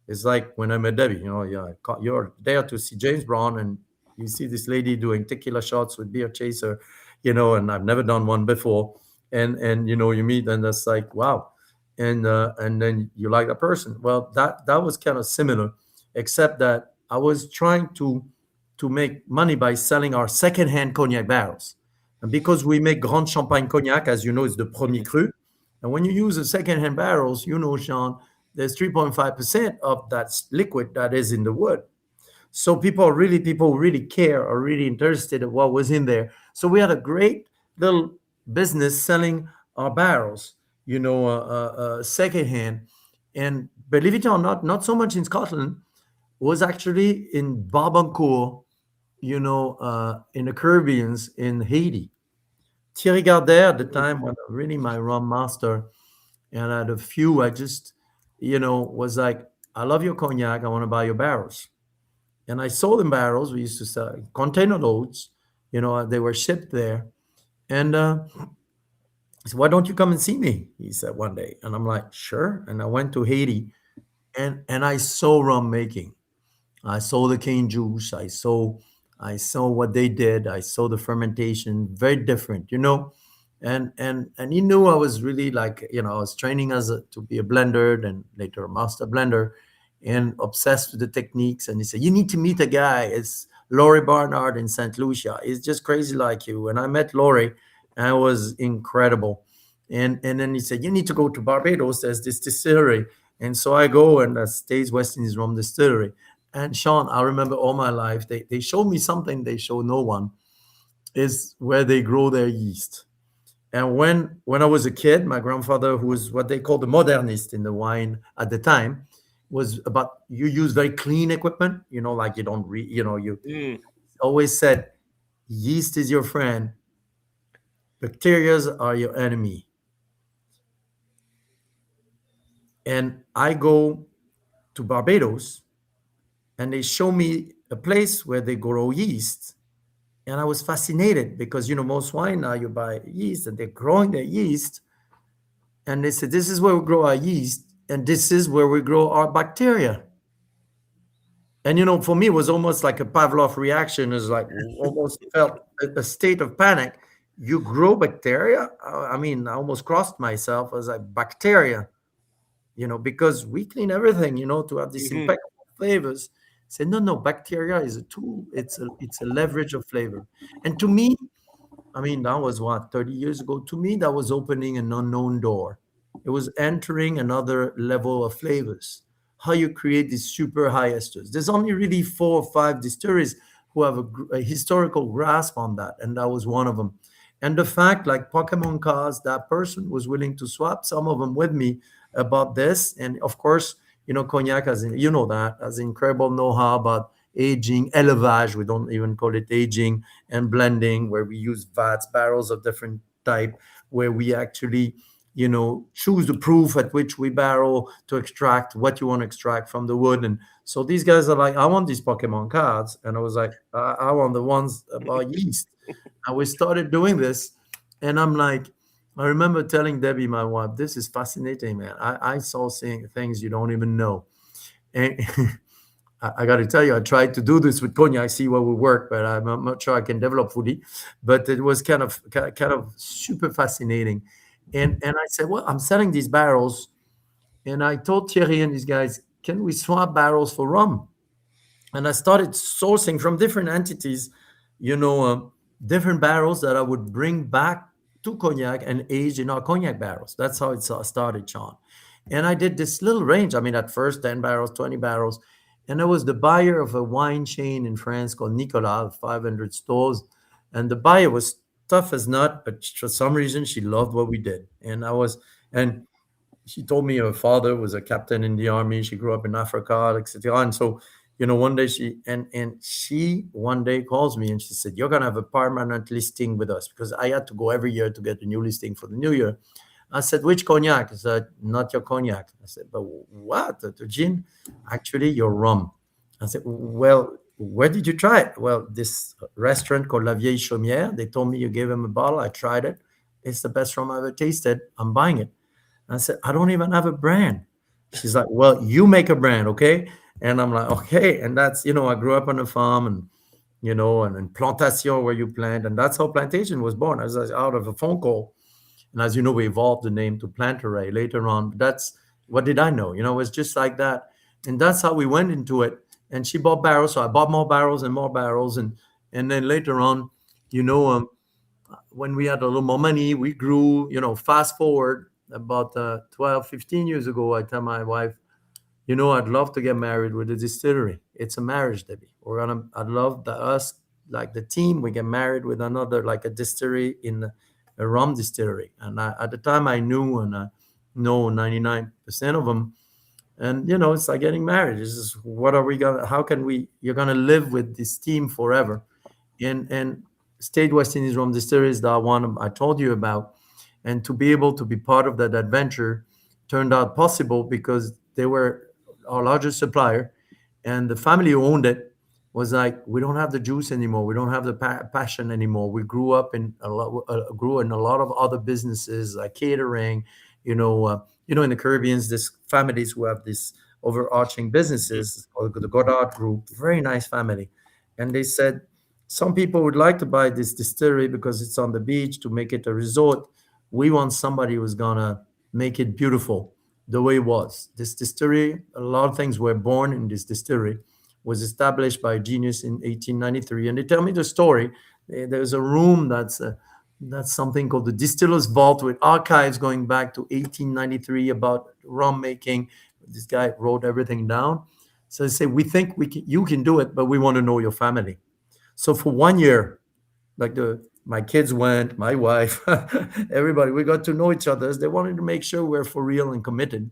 [SPEAKER 1] It's like when I met Debbie, yeah, you're there to see James Brown, and you see this lady doing tequila shots with beer chaser, and I've never done one before, and you meet, and that's like wow, and then you like that person. Well, that was kind of similar, except that I was trying to make money by selling our secondhand cognac barrels, and because we make Grand Champagne cognac, as you know, it's the Premier Cru, and when you use the secondhand barrels, Sean, there's 3.5% of that liquid that is in the wood. So people really care, are really interested in what was in there. So we had a great little business selling our barrels, secondhand. And believe it or not so much in Scotland, was actually in Barbancourt, in the Caribbeans, in Haiti. Thierry Gardet at the time was really my rum master, and I had a few. I just, was like, I love your cognac. I want to buy your barrels. And I sold them barrels. We used to sell container loads. They were shipped there. And I said, why don't you come and see me? He said one day. And I'm like, sure. And I went to Haiti, and I saw rum making. I saw the cane juice. I saw what they did. I saw the fermentation, very different. And he knew I was really like, I was training to be a blender and later a master blender, and obsessed with the techniques. And he said, you need to meet a guy. It's Laurie Barnard in St. Lucia. He's just crazy like you. And I met Laurie, and it was incredible. And then he said, you need to go to Barbados. There's this distillery. And so I go, and that stays West Indies Rum Distillery. And Shawn, I remember all my life, they showed me something they show no one, is where they grow their yeast. And when I was a kid, my grandfather, who was what they call the modernist in the wine at the time, was about you use very clean equipment, like you don't you
[SPEAKER 2] Mm.
[SPEAKER 1] always said yeast is your friend, bacteria are your enemy. And I go to Barbados, and they show me a place where they grow yeast. And I was fascinated because, most wine now you buy yeast, and they're growing their yeast. And they said, this is where we grow our yeast, and this is where we grow our bacteria. And, for me, it was almost like a Pavlov reaction. It's like almost felt a state of panic. You grow bacteria? I mean, I almost crossed myself. I was like, bacteria, because we clean everything, to have these
[SPEAKER 2] Mhm.
[SPEAKER 1] impeccable flavors. Say, no, no, bacteria is a tool. It's a leverage of flavor. And to me, I mean, that was what, 30 years ago? To me, that was opening an unknown door. It was entering another level of flavors. How you create these super high esters. There's only really 4 or 5 distilleries who have a historical grasp on that, and that was one of them. And the fact, like Pokemon cards, that person was willing to swap some of them with me about this. And of course, Cognac has, that, has incredible know-how about aging, élevage. We don't even call it aging, and blending, where we use vats, barrels of different type, where we actually, choose the proof at which we barrel to extract what you want to extract from the wood. And so these guys are like, I want these Pokemon cards. And I was like, I want the ones about yeast. And we started doing this. And I'm like, I remember telling Debbie, my wife, this is fascinating, man. I saw seeing things you don't even know. And I got to tell you, I tried to do this with cognac, see what would work, but I'm not sure I can develop fully. But it was kind of super fascinating. And I said, well, I'm selling these barrels, and I told Thierry and these guys, can we swap barrels for rum? And I started sourcing from different entities, you know, um, different barrels that I would bring back to cognac and age in our cognac barrels. That's how it started, Sean. And I did this little range. I mean, at first 10 barrels, 20 barrels, And I was the buyer of a wine chain in France called Nicolas, 500 stores. And the buyer was tough as nut, but for some reason she loved what we did. And she told me her father was a captain in the army. She grew up in Africa, etc. And so, one day she one day calls me and she said, "You're gonna have a permanent listing with us," because I had to go every year to get a new listing for the new year. I said, "Which cognac?" I said, "Not your cognac." I said, "But what? The gin?" "Actually, your rum." I said, "Well, where did you try it?" "Well, this restaurant called La Vieille Chaumière. They told me you gave them a bottle. I tried it. It's the best rum I ever tasted. I'm buying it." I said, "I don't even have a brand." She's like, "Well, you make a brand, okay?" And I'm like, "Okay." And that's, I grew up on a farm and plantation where you plant. And that's how plantation was born. I was out of a phone call. And as you know, we evolved the name to Plant Array later on. But that's what did I know? It was just like that. And that's how we went into it. And she bought barrels. So I bought more barrels and more barrels. And then later on, you know, um, when we had a little more money, we grew, fast forward about 12, 15 years ago, I tell my wife, I'd love to get married with a distillery. It's a marriage, Debbie. I'd love that us, like the team, we get married with another, like a distillery in a rum distillery. And at the time I knew, and I know 99% of them. And, it's like getting married. This is what are we going to, how can we, you're going to live with this team forever. And State West Indies Rum Distillery is the one I told you about. And to be able to be part of that adventure turned out possible because they were our largest supplier, and the family who owned it was like, "We don't have the juice anymore. We don't have the passion anymore. We grew in a lot of other businesses like catering, in the Caribbean, this families who have this overarching businesses called the Goddard Group, very nice family." And they said, "Some people would like to buy this distillery because it's on the beach to make it a resort. We want somebody who's gonna make it beautiful the way it was." This distillery, a lot of things were born in this distillery, was established by a genius in 1893. And they tell me the story. There's a room that's something called the Distiller's Vault with archives going back to 1893 about rum making. This guy wrote everything down. So they say, "We think you can do it, but we want to know your family." So for 1 year, like my kids went, my wife, everybody, we got to know each other. They wanted to make sure we're for real and committed.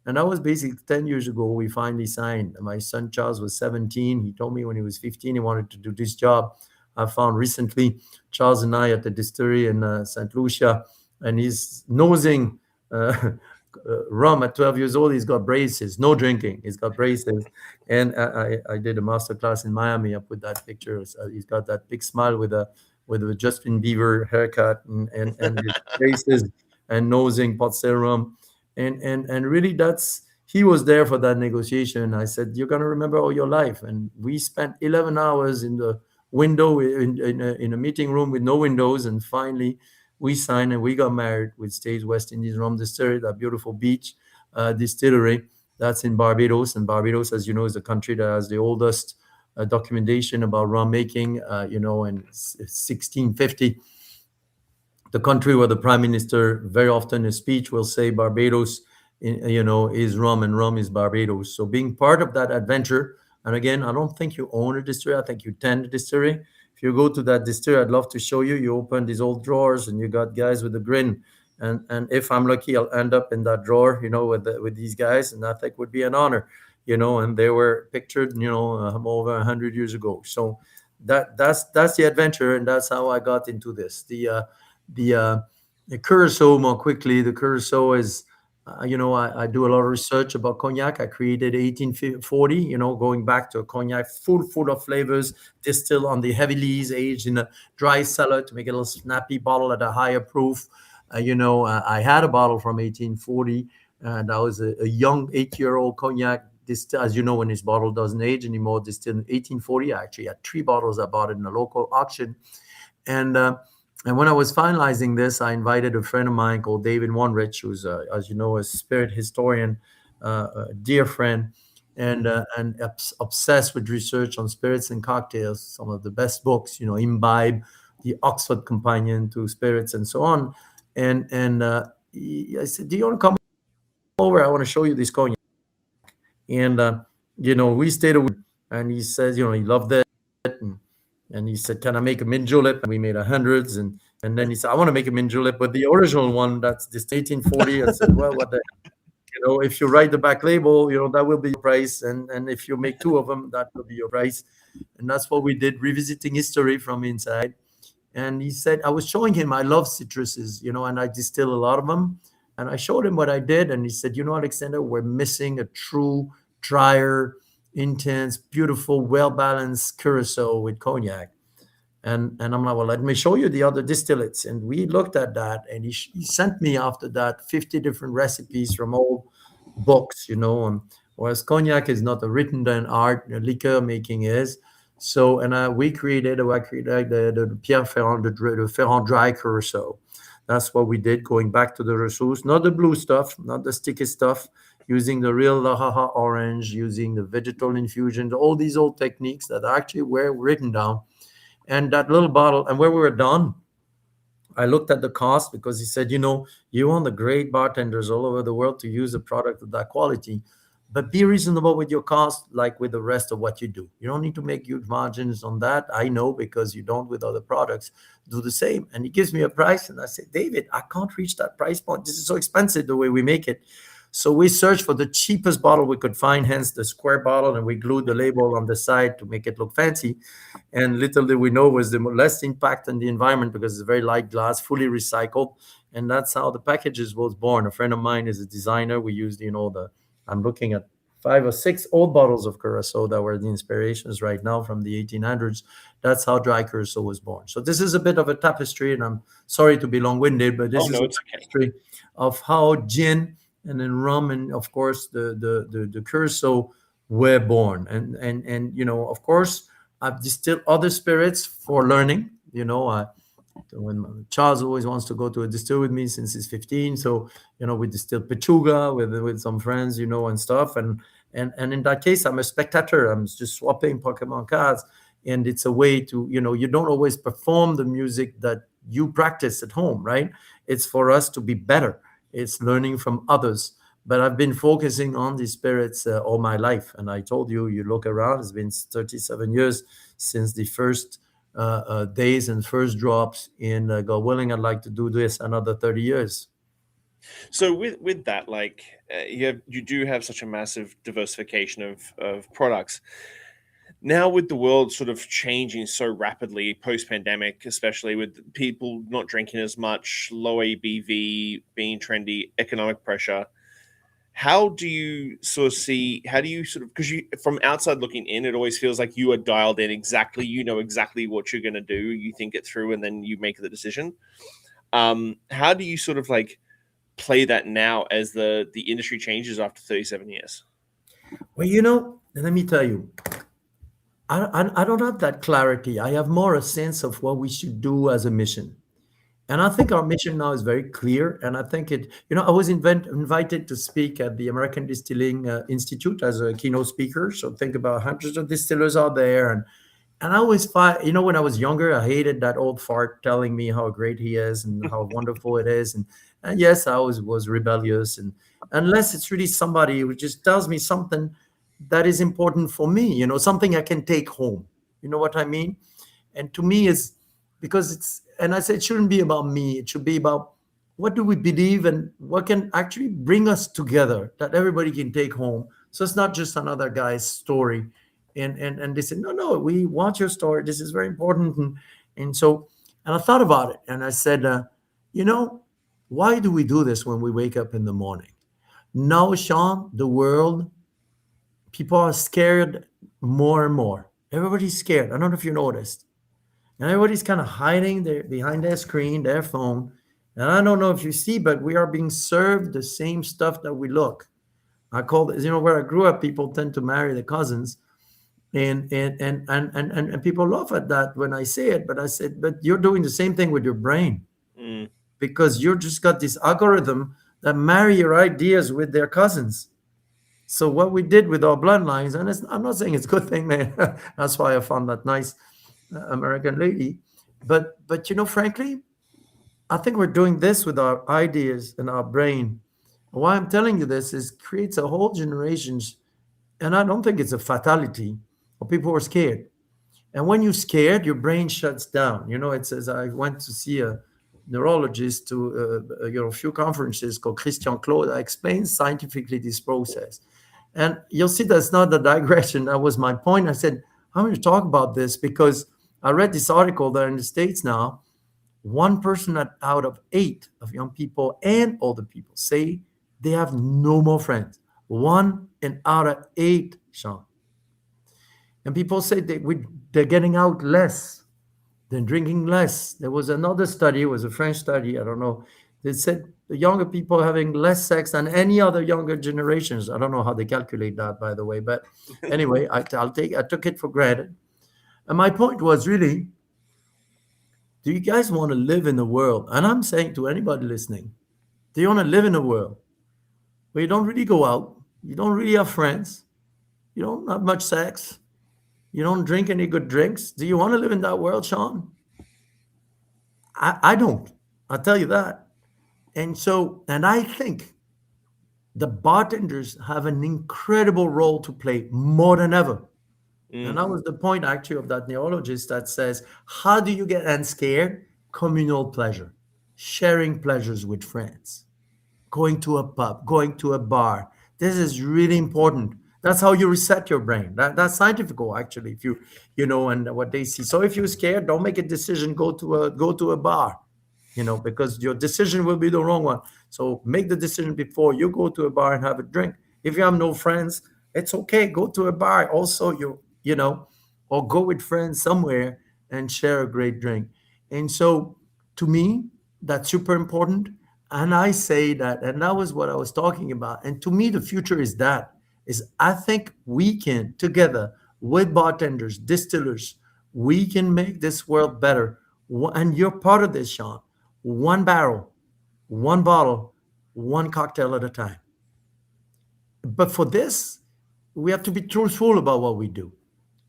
[SPEAKER 1] And that was basically 10 years ago. We finally signed. My son Charles was 17. He told me when he was 15 he wanted to do this job. I found recently Charles and I at the distillery in St. Lucia, and he's nosing rum at 12 years old. He's got braces, no drinking. He's got braces. And I did a master class in Miami. I put that picture. So he's got that big smile with a Justin Bieber haircut and his braces and nosing pot still rum. And really he was there for that negotiation. I said, "You're gonna remember all your life." And we spent 11 hours in the window in a meeting room with no windows, and finally we signed and we got married with State West Indies Rum Distillery, that beautiful beach distillery that's in Barbados. And Barbados, as you know, is the country that has the oldest documentation about rum making, in 1650. The country where the prime minister very often in his speech will say Barbados, is rum and rum is Barbados. So being part of that adventure, and again, I don't think you own a distillery. I think you tend a distillery. If you go to that distillery, I'd love to show you. You open these old drawers and you got guys with a grin. And if I'm lucky, I'll end up in that drawer, with these guys, and I think would be an honor, and they were pictured, over 100 years ago. So that's the adventure, and that's how I got into this. The curacao, more quickly. The curacao is, I do a lot of research about cognac. I created 1840, going back to a cognac full of flavors, distilled on the heavy lees, aged in a dry cellar to make it a little snappy bottle at a higher proof. I had a bottle from 1840, and that was a young 8-year-old cognac. This, as you know, when this bottle doesn't age anymore, distilled in 1840. I actually had 3 bottles. I bought it in a local auction. And when I was finalizing this, I invited a friend of mine called David Wonrich, who's, as you know, a spirit historian, a dear friend, and obsessed with research on spirits and cocktails. Some of the best books, Imbibe, the Oxford Companion to Spirits, and so on. I said, "Do you want to come over? I want to show you this cognac." And we stayed a week, and he says, he loved it. And he said, "Can I make a mint julep?" And we made hundreds. And then he said, "I want to make a mint julep, but the original one that's this 1840." I said, "Well, what the, if you write the back label, that will be your price. And if you make two of them, that will be your price." And that's what we did, revisiting history from inside. And he said, I was showing him I love citruses, and I distill a lot of them. And I showed him what I did. And he said, Alexander, we're missing a true, drier, intense, beautiful, well balanced curacao with cognac. And I'm like, well, let me show you the other distillates. And we looked at that, and he sent me after that 50 different recipes from old books, whereas cognac is not a written down art, liquor making is. So, and I created the Pierre Ferrand, the Ferrand dry curacao. That's what we did, going back to the ressource, not the blue stuff, not the sticky stuff, using the real La Haha orange, using the vegetal infusions, all these old techniques that actually were written down. And that little bottle, and where we were done, I looked at the cost, because he said, you want the great bartenders all over the world to use a product of that quality, but be reasonable with your cost, like with the rest of what you do. You don't need to make huge margins on that. I know, because you don't with other products. Do the same. And he gives me a price, and I said, David, I can't reach that price point. This is so expensive the way we make it. So we searched for the cheapest bottle we could find, hence the square bottle, and we glued the label on the side to make it look fancy. And little did we know was the less impact on the environment, because it's very light glass, fully recycled. And that's how the packages was born. A friend of mine is a designer. We used, I'm looking at 5 or 6 old bottles of curacao that were the inspirations right now from the 1800s. That's how dry curacao was born. So this is a bit of a tapestry, and I'm sorry to be long-winded, but this
[SPEAKER 2] Oh
[SPEAKER 1] is
[SPEAKER 2] no,
[SPEAKER 1] a
[SPEAKER 2] it's okay.
[SPEAKER 1] tapestry of how gin and then rum, and of course the curacao were born. And of course, I've distilled other spirits for learning. When Charles always wants to go to a distill with me since he's 15, so we distill Pechuga with some friends, and stuff. And in that case, I'm a spectator. I'm just swapping Pokemon cards, and it's a way to, you don't always perform the music that you practice at home, right? It's for us to be better. It's learning from others. But I've been focusing on these spirits all my life. And I told you, you look around, it's been 37 years since the first days and first drops in God willing, I'd like to do this another 30 years.
[SPEAKER 2] So with that, like you do have such a massive diversification of products. Now with the world sort of changing so rapidly post pandemic, especially with people not drinking as much, low ABV being trendy, economic pressure. How do you sort of see? How do you sort of, because you from outside looking in, it always feels like you are dialed in exactly. You know exactly what you're going to do. You think it through, and then you make the decision. How do you sort of like play that now as the industry changes after 37 years?
[SPEAKER 1] Well, let me tell you, I don't have that clarity. I have more a sense of what we should do as a mission. And I think our mission now is very clear. And I think I was invited to speak at the American Distilling Institute as a keynote speaker. So think about hundreds of distillers out there. And I always find, when I was younger, I hated that old fart telling me how great he is and how wonderful it is. And yes, I always was rebellious. And unless it's really somebody who just tells me something that is important for me, something I can take home. You know what I mean? And to me, it's because and I said, it shouldn't be about me. It should be about what do we believe and what can actually bring us together that everybody can take home. So it's not just another guy's story. And they said, no, we want your story. This is very important. And I thought about it, and I said, you know, why do we do this when we wake up in the morning? Now, Shawn, the world, people are scared more and more. Everybody's scared. I don't know if you noticed. And everybody's kind of hiding behind their screen, their phone. And I don't know if you see, but we are being served the same stuff that we look. I call it, where I grew up, people tend to marry their cousins. And people laugh at that when I say it, but I said, but you're doing the same thing with your brain,
[SPEAKER 2] Mm.
[SPEAKER 1] because you just got this algorithm that marry your ideas with their cousins. So what we did with our bloodlines, and I'm not saying it's a good thing, man. That's why I found that nice American lady. But frankly, I think we're doing this with our ideas and our brain. Why I'm telling you this is creates a whole generations And I don't think it's a fatality, or people are scared. And when you're scared, your brain shuts down. It says I went to see a neurologist to a few conferences called Christian Claude. I explained scientifically this process. And you'll see that's not a digression. That was my point. I said, I'm going to talk about this because I read this article that in the States now, one person out of eight of young people and older people say they have no more friends. One in out of eight, Sean. And people say they're getting out less than drinking less. There was another study, it was a French study, I don't know. They said the younger people having less sex than any other younger generations. I don't know how they calculate that, by the way, but anyway, I took it for granted. And my point was really, do you guys want to live in a world? And I'm saying to anybody listening, do you want to live in a world where you don't really go out, you don't really have friends, you don't have much sex, you don't drink any good drinks? Do you want to live in that world, Sean? I don't. I'll tell you that. And I think the bartenders have an incredible role to play more than ever. And that was the point actually of that neurologist that says, how do you get unscared? Communal pleasure, sharing pleasures with friends, going to a pub, going to a bar. This is really important. That's how you reset your brain. That's scientific, actually. If and what they see. So if you're scared, don't make a decision. Go to a bar, because your decision will be the wrong one. So make the decision before you go to a bar and have a drink. If you have no friends, it's okay. Go to a bar. Also, or go with friends somewhere and share a great drink. And so, to me, that's super important. And I say that, and that was what I was talking about. And to me, the future is that. Is I think we can together with bartenders, distillers, we can make this world better. And you're part of this, Sean. One barrel, one bottle, one cocktail at a time. But for this, we have to be truthful about what we do.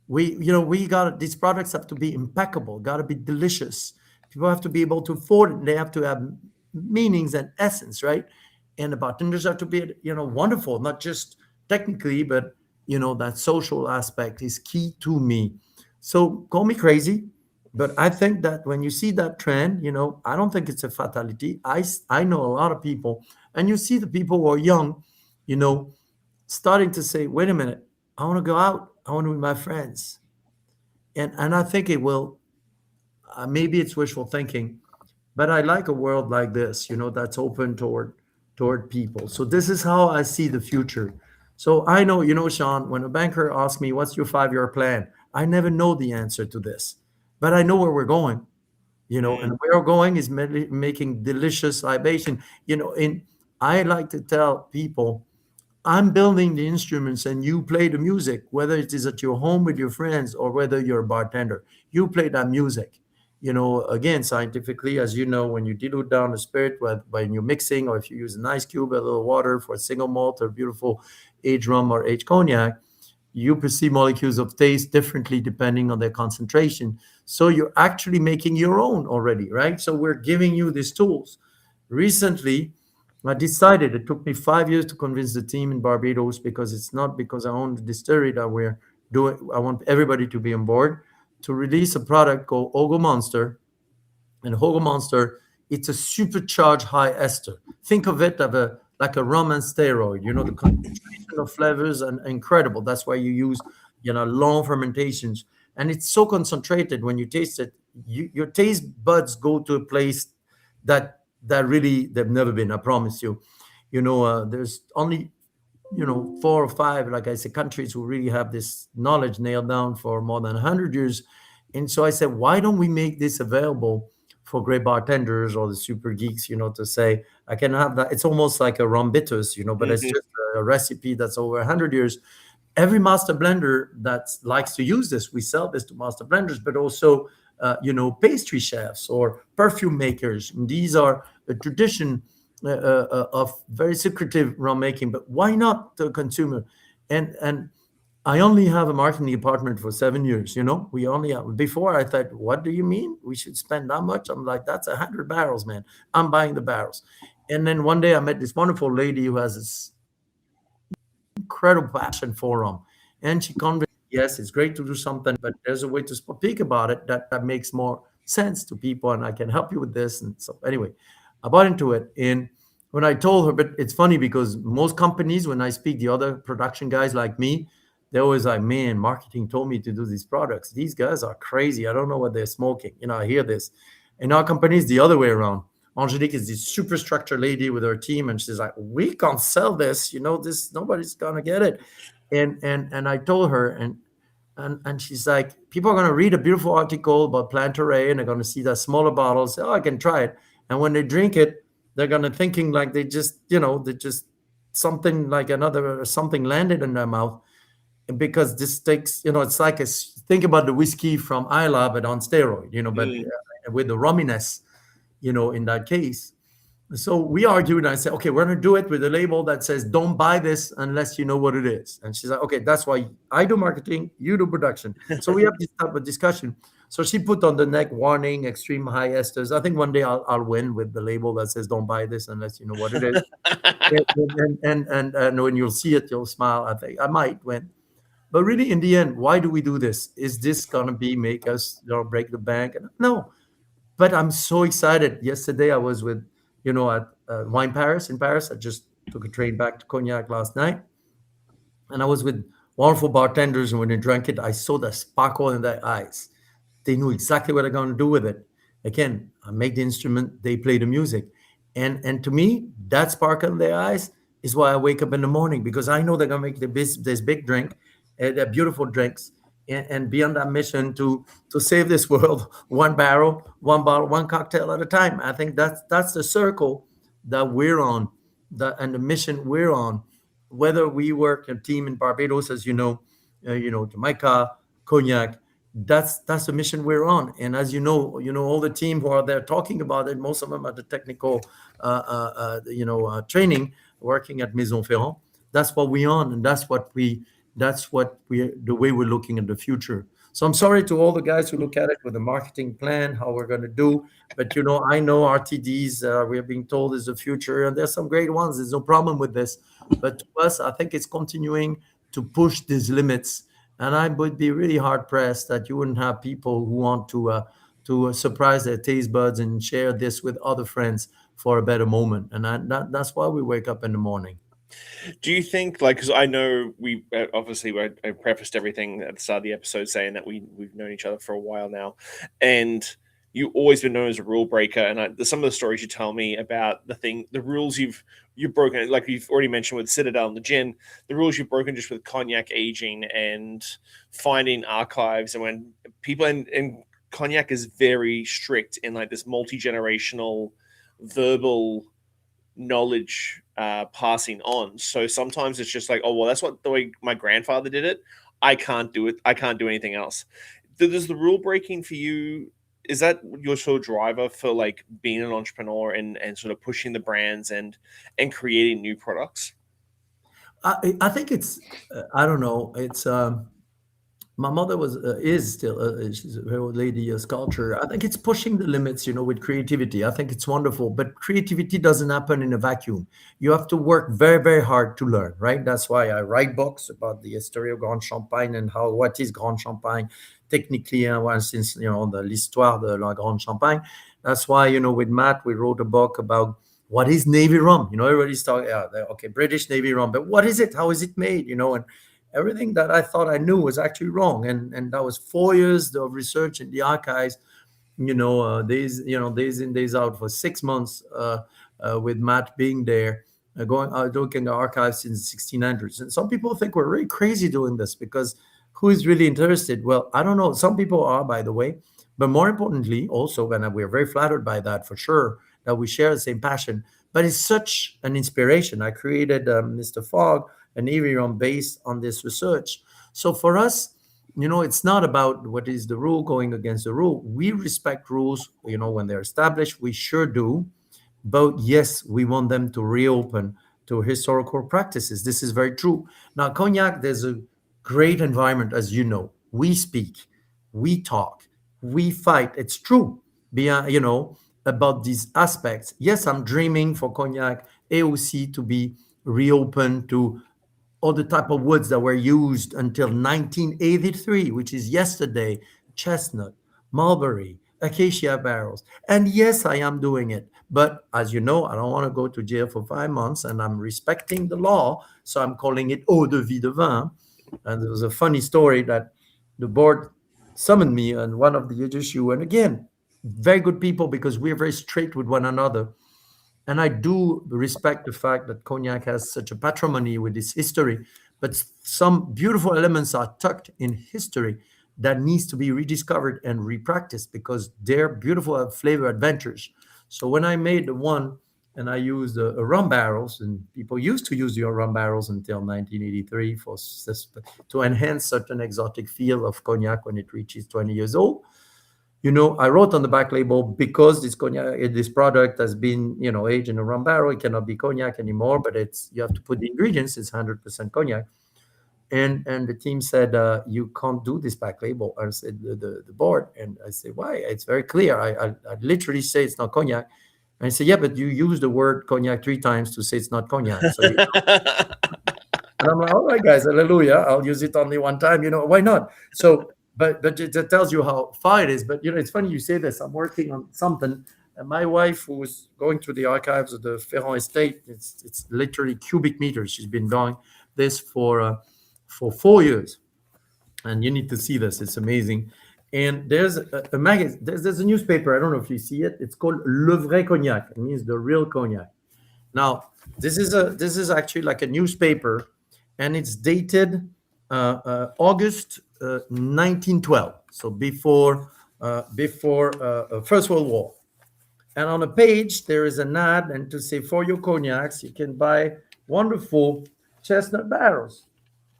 [SPEAKER 1] We got these products have to be impeccable, got to be delicious. People have to be able to afford it. And they have to have meanings and essence, right? And the bartenders have to be, wonderful, not just technically, but that social aspect is key to me. So call me crazy, but I think that when you see that trend, I don't think it's a fatality. I know a lot of people, and you see the people who are young, you know, starting to say, wait a minute, I want to go out, I want to be with my friends. And I think it will, maybe it's wishful thinking, but I like a world like this, that's open toward people. So this is how I see the future. So I know, Sean, when a banker asks me, what's your 5-year plan? I never know the answer to this, but I know where we're going, and where we're going is making delicious libation, and I like to tell people, I'm building the instruments and you play the music, whether it is at your home with your friends or whether you're a bartender. You play that music. Again, scientifically, as you know, when you dilute down the spirit when you're mixing, or if you use an ice cube, a little water for a single malt or beautiful aged rum or aged cognac, you perceive molecules of taste differently depending on their concentration. So you're actually making your own already, right? So we're giving you these tools. Recently, I decided, it took me 5 years to convince the team in Barbados, because it's not because I own the distillery that we're doing. I want everybody to be on board to release a product called Ogo Monster. And Ogo Monster, it's a supercharged high ester. Think of it like a rum and steroid. The concentration of flavors and incredible. That's why you use long fermentations, and it's so concentrated. When you taste it, your taste buds go to a place that really they've never been. I promise you. There's only 4 or 5, like I said, countries who really have this knowledge nailed down for more than 100 years. And so I said, why don't we make this available for great bartenders or the super geeks, to say, I can have that. It's almost like a rum bitters, but it's just a recipe that's over 100 years. Every master blender that likes to use this, we sell this to master blenders, but also, pastry chefs or perfume makers. And these are a tradition of very secretive rum making, but why not the consumer? And I only have a marketing department for 7 years. We only have, before I thought, what do you mean we should spend that much? I'm like, that's 100 barrels, man. I'm buying the barrels. And then one day I met this wonderful lady who has this incredible passion for them. And she convinced, yes, it's great to do something, but there's a way to speak about it that makes more sense to people, and I can help you with this. And so, anyway, I bought into it. And when I told her, but it's funny because most companies, when I speak, the other production guys like me, they're always like, man, marketing told me to do these products. These guys are crazy. I don't know what they're smoking. I hear this. In our company, it's the other way around. Angelique is this super structured lady with her team, and she's like, "We can't sell this. This nobody's gonna get it." And I told her, and she's like, "People are gonna read a beautiful article about plant array, and they're gonna see that smaller bottle, say, oh, I can try it. And when they drink it, they're gonna thinking like they just something like another something landed in their mouth because this takes, it's like think about the whiskey from Isla, but on steroid, but
[SPEAKER 2] Mm.
[SPEAKER 1] with the rumminess, in that case. So we argued, and I said, okay, we're going to do it with a label that says, don't buy this unless you know what it is. And she's like, okay, that's why I do marketing, you do production. So we have this type of discussion. So she put on the neck warning, extreme high esters. I think one day I'll win with the label that says, don't buy this unless you know what it is. And when you'll see it, you'll smile. I think I might win. But really, in the end, why do we do this? Is this going to make us break the bank? No. But I'm so excited. Yesterday, I was with, at Wine Paris in Paris. I just took a train back to Cognac last night. And I was with wonderful bartenders. And when they drank it, I saw the sparkle in their eyes. They knew exactly what they're going to do with it. Again, I make the instrument, they play the music. And to me, that sparkle in their eyes is why I wake up in the morning, because I know they're going to make this big drink, they're beautiful drinks, and be on that mission to save this world one barrel, one bottle, one cocktail at a time. I think that's the circle that we're on, and the mission we're on. Whether we work a team in Barbados, as Jamaica, Cognac, that's the mission we're on. And as all the team who are there talking about it, most of them are the technical, training, working at Maison Ferrand. That's what we're on, and that's what we the way we're looking at the future. So I'm sorry to all the guys who look at it with a marketing plan, how we're going to do. But I know RTDs, we are being told, is the future, and there's some great ones. There's no problem with this. But to us, I think it's continuing to push these limits. And I would be really hard pressed that you wouldn't have people who want to surprise their taste buds and share this with other friends for a better moment. And that's why we wake up in the morning.
[SPEAKER 2] Do you think, like, because I know we obviously I prefaced everything at the start of the episode saying that we've known each other for a while now, and you always been known as a rule breaker. And some of the stories you tell me about the rules you've broken, like you've already mentioned with Citadel and the gin, the rules you've broken just with cognac aging and finding archives, and when people and cognac is very strict in like this multi-generational verbal knowledge passing on. So sometimes it's just like, oh well, that's the way my grandfather did it. I can't do it. I can't do anything else. Does the rule breaking for you, is that your sort of driver for like being an entrepreneur and sort of pushing the brands and creating new products?
[SPEAKER 1] I think it's I don't know. It's my mother is still she's a very old lady, a sculptor. I think it's pushing the limits, with creativity. I think it's wonderful, but creativity doesn't happen in a vacuum. You have to work very, very hard to learn, right? That's why I write books about the history of Grand Champagne and what is Grand Champagne technically, since the l'histoire de la Grande Champagne. That's why with Matt we wrote a book about what is Navy rum. Everybody's talking, yeah, okay, British Navy rum, but what is it? How is it made? And everything that I thought I knew was actually wrong. And that was 4 years of research in the archives, days in, days out for 6 months, with Matt being there, looking at the archives since the 1600s. And some people think we're really crazy doing this because who is really interested? Well, I don't know. Some people are, by the way. But more importantly, also, and we're very flattered by that for sure, that we share the same passion. But it's such an inspiration. I created Mr. Fogg, an Evian based on this research. So for us, it's not about what is the rule going against the rule. We respect rules, when they're established, we sure do. But yes, we want them to reopen to historical practices. This is very true. Now, Cognac, there's a great environment, as you know. We speak, we talk, we fight. It's true, about these aspects. Yes, I'm dreaming for Cognac AOC to be reopened to all the type of woods that were used until 1983, which is yesterday: chestnut, mulberry, acacia barrels. And yes, I am doing it. But as you know, I don't want to go to jail for 5 months, and I'm respecting the law. So I'm calling it eau de vie de vin. And there was a funny story that the board summoned me on one of the issue. And again, very good people, because we're very straight with one another. And I do respect the fact that cognac has such a patrimony with its history, but some beautiful elements are tucked in history that needs to be rediscovered and repracticed, because they're beautiful flavor adventures. So when I made the one and I used rum barrels, and people used to use your rum barrels until 1983 to enhance certain exotic feel of cognac when it reaches 20 years old. I wrote on the back label, because this cognac, this product has been, aged in a rum barrel, it cannot be cognac anymore. But you have to put the ingredients. It's 100% cognac. And the team said, you can't do this back label. I said, the board, and I said, why? It's very clear. I literally say it's not cognac. And I said, yeah, but you use the word cognac 3 times to say it's not cognac. So and I'm like, all right, guys, hallelujah. I'll use it only one time. Why not? So, but it tells you how far it is. But it's funny you say this. I'm working on something, and my wife, who was going through the archives of the Ferrand estate, it's literally cubic meters. She's been doing this for 4 years, and you need to see this. It's amazing. And there's a magazine. There's a newspaper. I don't know if you see it. It's called Le Vrai Cognac. It means the real cognac. Now, this is actually like a newspaper, and it's dated August 1912, so before First World War. And on a page there is an ad, and to say, for your cognacs, you can buy wonderful chestnut barrels,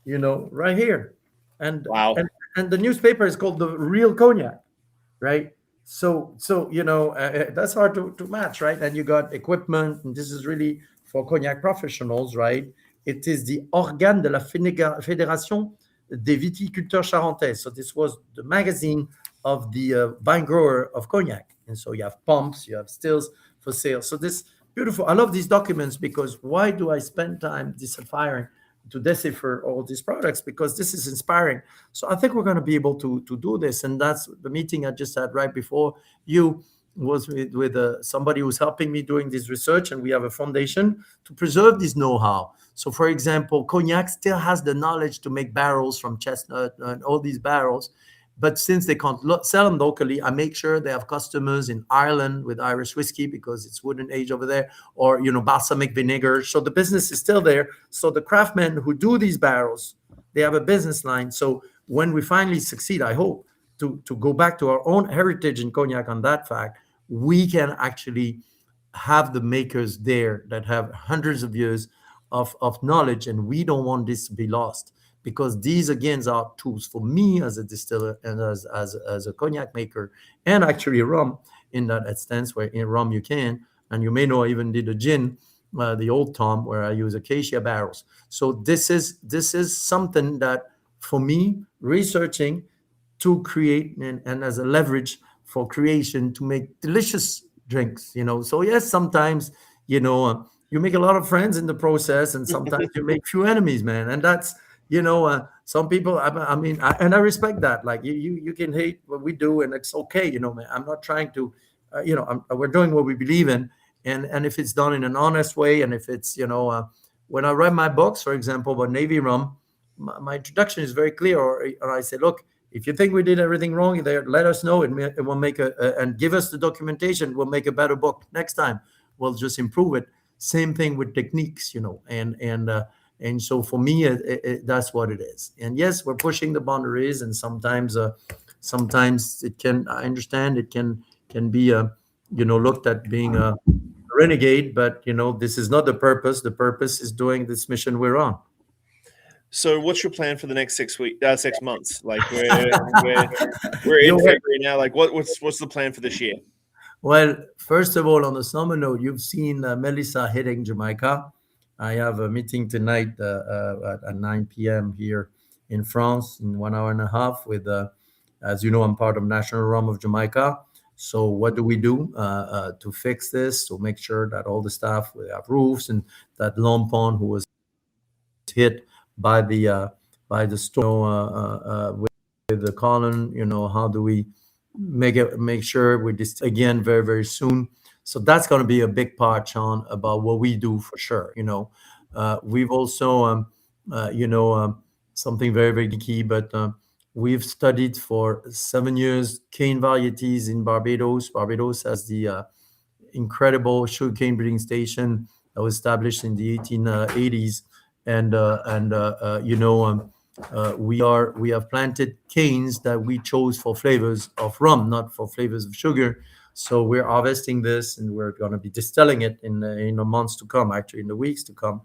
[SPEAKER 1] right here. And
[SPEAKER 2] Wow.
[SPEAKER 1] and the newspaper is called The Real Cognac, right? So that's hard to match, right? And you got equipment, and this is really for cognac professionals, right? It is the organe de la Fédération des Viticulteurs Charentais. So this was the magazine of the vine grower of cognac. And so you have pumps, you have stills for sale. So this beautiful. I love these documents, because why do I spend time deciphering to decipher all these products? Because this is inspiring. So I think we're going to be able to do this. And that's the meeting I just had right before you was with somebody who's helping me doing this research, and we have a foundation to preserve this know-how. So, for example, cognac still has the knowledge to make barrels from chestnut and all these barrels, but since they can't sell them locally, I make sure they have customers in Ireland with Irish whiskey, because it's wooden age over there, or balsamic vinegar. So the business is still there. So the craftsmen who do these barrels, they have a business line. So when we finally succeed, I hope to go back to our own heritage in cognac on that fact, we can actually have the makers there that have hundreds of years of knowledge, and we don't want this to be lost, because these again are tools for me as a distiller and as a cognac maker, and actually rum in that instance, where in rum you can, and you may know I even did a gin, the Old Tom, where I use acacia barrels. So this is something that, for me, researching to create and as a leverage for creation to make delicious drinks. So yes, sometimes you make a lot of friends in the process, and sometimes you make few enemies, man. And that's some people, and I respect that. Like you can hate what we do, and it's okay, man. I'm not trying to we're doing what we believe in, and if it's done in an honest way, and if it's when I write my books, for example, about Navy rum, my introduction is very clear, or I say, look, if you think we did everything wrong there, let us know, and we'll make and give us the documentation. We'll make a better book next time. We'll just improve it. Same thing with techniques, and so for me, that's what it is. And yes, we're pushing the boundaries, and sometimes it can. I understand it can be looked at being a renegade, but this is not the purpose. The purpose is doing this mission we're on.
[SPEAKER 2] So, what's your plan for the next 6 months? Like we're in February now. Like, what's the plan for this year?
[SPEAKER 1] Well, first of all, on the summer note, you've seen Melissa hitting Jamaica. I have a meeting tonight at 9 p.m. here in France, in 1 hour and a half. With, as you know, I'm part of National Rum of Jamaica. So what do we do to fix this? To make sure that all the staff, we have roofs, and that Lompon, who was hit by the store, with the column. How do we make sure we just again very very soon. So that's going to be a big part, Sean, about what we do for sure. We've also something very very key, but we've studied for 7 years cane varieties in Barbados. Barbados has the incredible sugarcane breeding station that was established in the 1880s, and we have planted canes that we chose for flavors of rum, not for flavors of sugar. So we're harvesting this, and we're going to be distilling it in the months to come, actually in the weeks to come.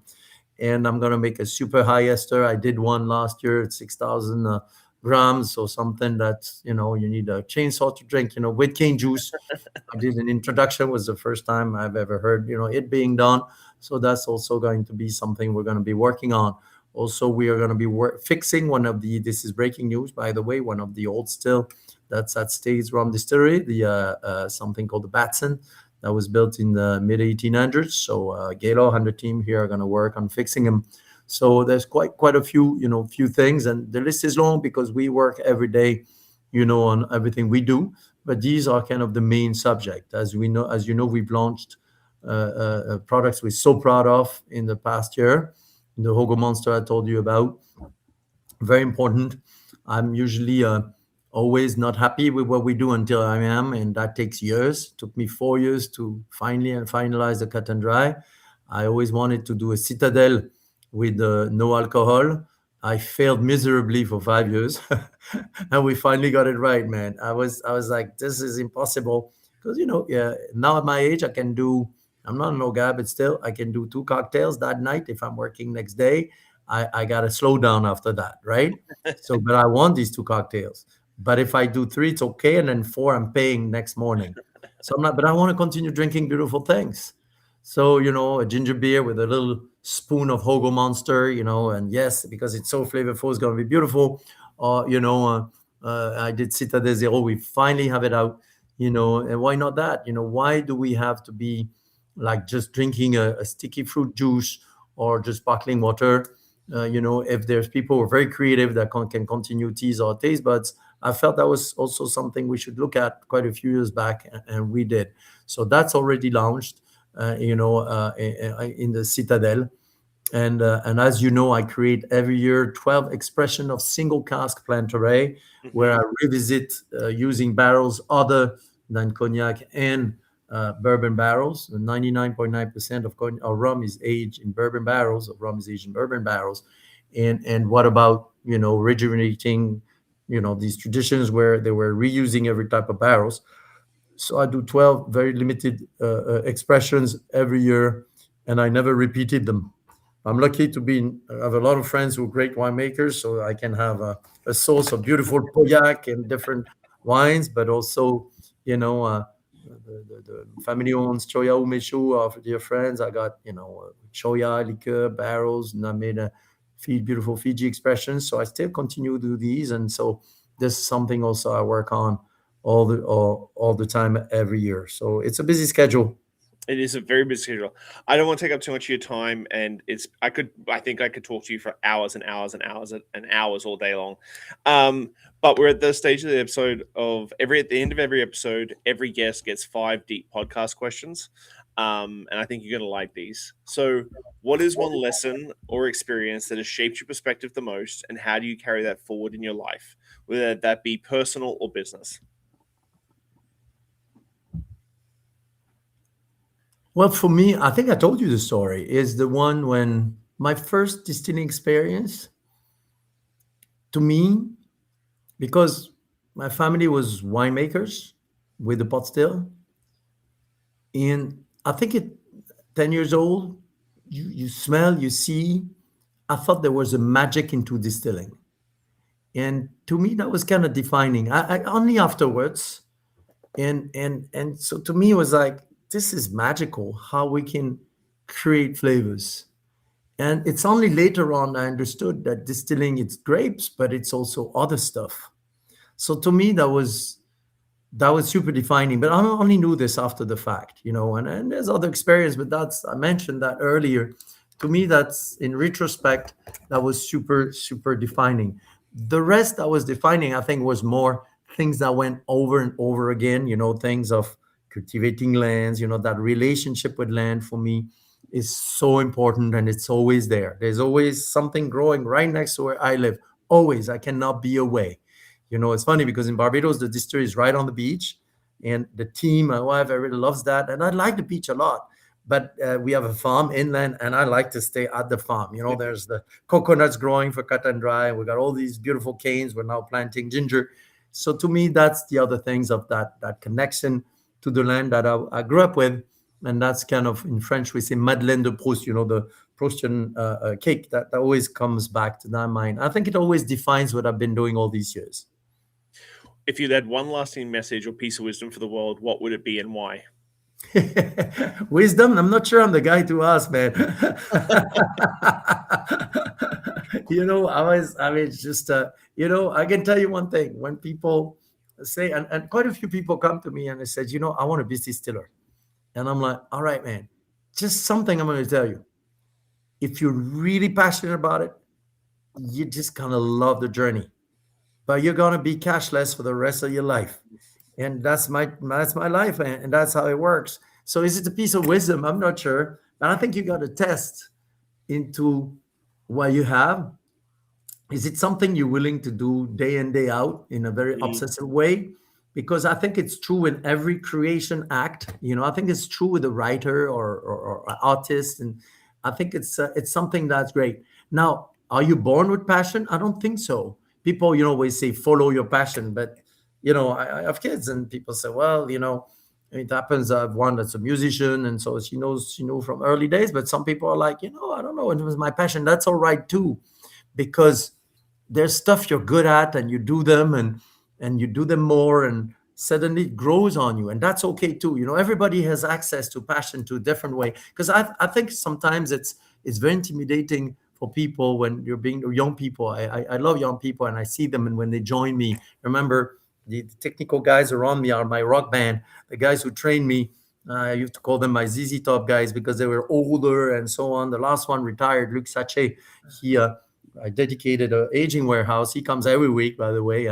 [SPEAKER 1] And I'm going to make a super high ester. I did one last year at 6,000 grams, so something that you need a chainsaw to drink, with cane juice. I did an introduction, was the first time I've ever heard it being done. So that's also going to be something we're going to be working on. Also, we are going to be fixing one of the, this is breaking news, by the way, one of the old still that's at States Rum Distillery, the something called the Batson, that was built in the mid 1800s. So Gaylor and the team here are going to work on fixing them. So there's quite a few things, and the list is long because we work every day, on everything we do. But these are kind of the main subject. As you know, we've launched products we're so proud of in the past year. The Hogo Monster I told you about, very important. I'm usually always not happy with what we do until I am, and that takes years. It took me 4 years to finalize the cut and dry. I always wanted to do a Citadel with no alcohol. I failed miserably for 5 years, and we finally got it right, man. I was like, this is impossible because yeah, now at my age I can do. I'm not an old guy, but still I can do 2 cocktails that night if I'm working next day. I gotta slow down after that, right? So, but I want these 2 cocktails. But if I do 3, it's okay, and then 4, I'm paying next morning. So I'm not. But I want to continue drinking beautiful things. So a ginger beer with a little spoon of Hogo Monster, and yes, because it's so flavorful, it's gonna be beautiful. Or I did Cita de Zero. We finally have it out. And why not that? Why do we have to be like just drinking a sticky fruit juice or just sparkling water? If there's people who are very creative that can continue tease our taste buds, I felt that was also something we should look at quite a few years back, and we did. So that's already launched, in the Citadel. And as you know, I create every year 12 expression of single cask Plantaray, where I revisit using barrels other than cognac and bourbon barrels. 99.9% of rum is aged in bourbon barrels. Of rum is aged in bourbon barrels. And what about rejuvenating these traditions where they were reusing every type of barrels? So I do 12 very limited expressions every year, and I never repeated them. I'm lucky to have a lot of friends who are great winemakers, so I can have a source of beautiful Pauillac and different wines, but also, the family owns Choya Umeshu, our dear friends. I got, Choya liqueur barrels, and I made a beautiful Fiji expressions. So I still continue to do these, and so this is something also I work on all the time every year. So it's a busy schedule.
[SPEAKER 2] It is a very busy schedule. I don't want to take up too much of your time, and I think I could talk to you for hours and hours and hours and hours all day long. But we're at the stage of the episode at the end of every episode, every guest gets 5 deep podcast questions. And I think you're going to like these. So what is one lesson or experience that has shaped your perspective the most, and how do you carry that forward in your life, whether that be personal or business?
[SPEAKER 1] Well, for me, I think I told you the story, is the one when my first distilling experience, to me, because my family was winemakers with the pot still. And I think 10 years old, you smell, you see, I thought there was a magic into distilling. And to me, that was kind of defining. I only afterwards, and so to me, it was like, this is magical how we can create flavors. And it's only later on I understood that distilling, it's grapes, but it's also other stuff. So to me, that was super defining. But I only knew this after the fact, and there's other experience, but I mentioned that earlier. to me, that's in retrospect, that was super, super defining. The rest that was defining, I think, was more things that went over and over again, things of cultivating lands, that relationship with land for me is so important, and it's always there. There's always something growing right next to where I live. Always. I cannot be away. It's funny because in Barbados, the distillery is right on the beach, and the team, my wife, I really loves that. And I like the beach a lot, but we have a farm inland, and I like to stay at the farm. There's the coconuts growing for cut and dry. We got all these beautiful canes. We're now planting ginger. So to me, that's the other things of that connection to the land that I grew up with. And that's kind of, in French, we say Madeleine de Proust, the Proustian cake that always comes back to that mind. I think it always defines what I've been doing all these years.
[SPEAKER 2] If you had one lasting message or piece of wisdom for the world, what would it be and why?
[SPEAKER 1] Wisdom, I'm not sure I'm the guy to ask, man. Just I can tell you one thing. When people say, and quite a few people come to me and they said, I want to be distiller. And I'm like, all right, man, just something I'm going to tell you. If you're really passionate about it, you just kind of love the journey, but you're going to be cashless for the rest of your life. And that's my life, and that's how it works. So is it a piece of wisdom? I'm not sure, but I think you got to test into what you have. Is it something you're willing to do day in, day out in a very
[SPEAKER 2] Mm.
[SPEAKER 1] obsessive way? Because I think it's true in every creation act. I think it's true with a writer or artist, and I think it's something that's great. Now, are you born with passion? I don't think so. People, always say follow your passion, but I have kids, and people say, well, it happens. I have one that's a musician, and so she knows from early days. But some people are like, I don't know, it was my passion. That's all right too, because there's stuff you're good at, and you do them, and you do them more, and suddenly it grows on you, and that's okay too. Everybody has access to passion to a different way, because I think sometimes it's very intimidating for people when you're being young people. I love young people, and I see them, and when they join me, remember, the technical guys around me are my rock band, the guys who train me. I used to call them my ZZ Top guys because they were older and so on. The last one retired, Luc Sache. I dedicated a aging warehouse. He comes every week, by the way.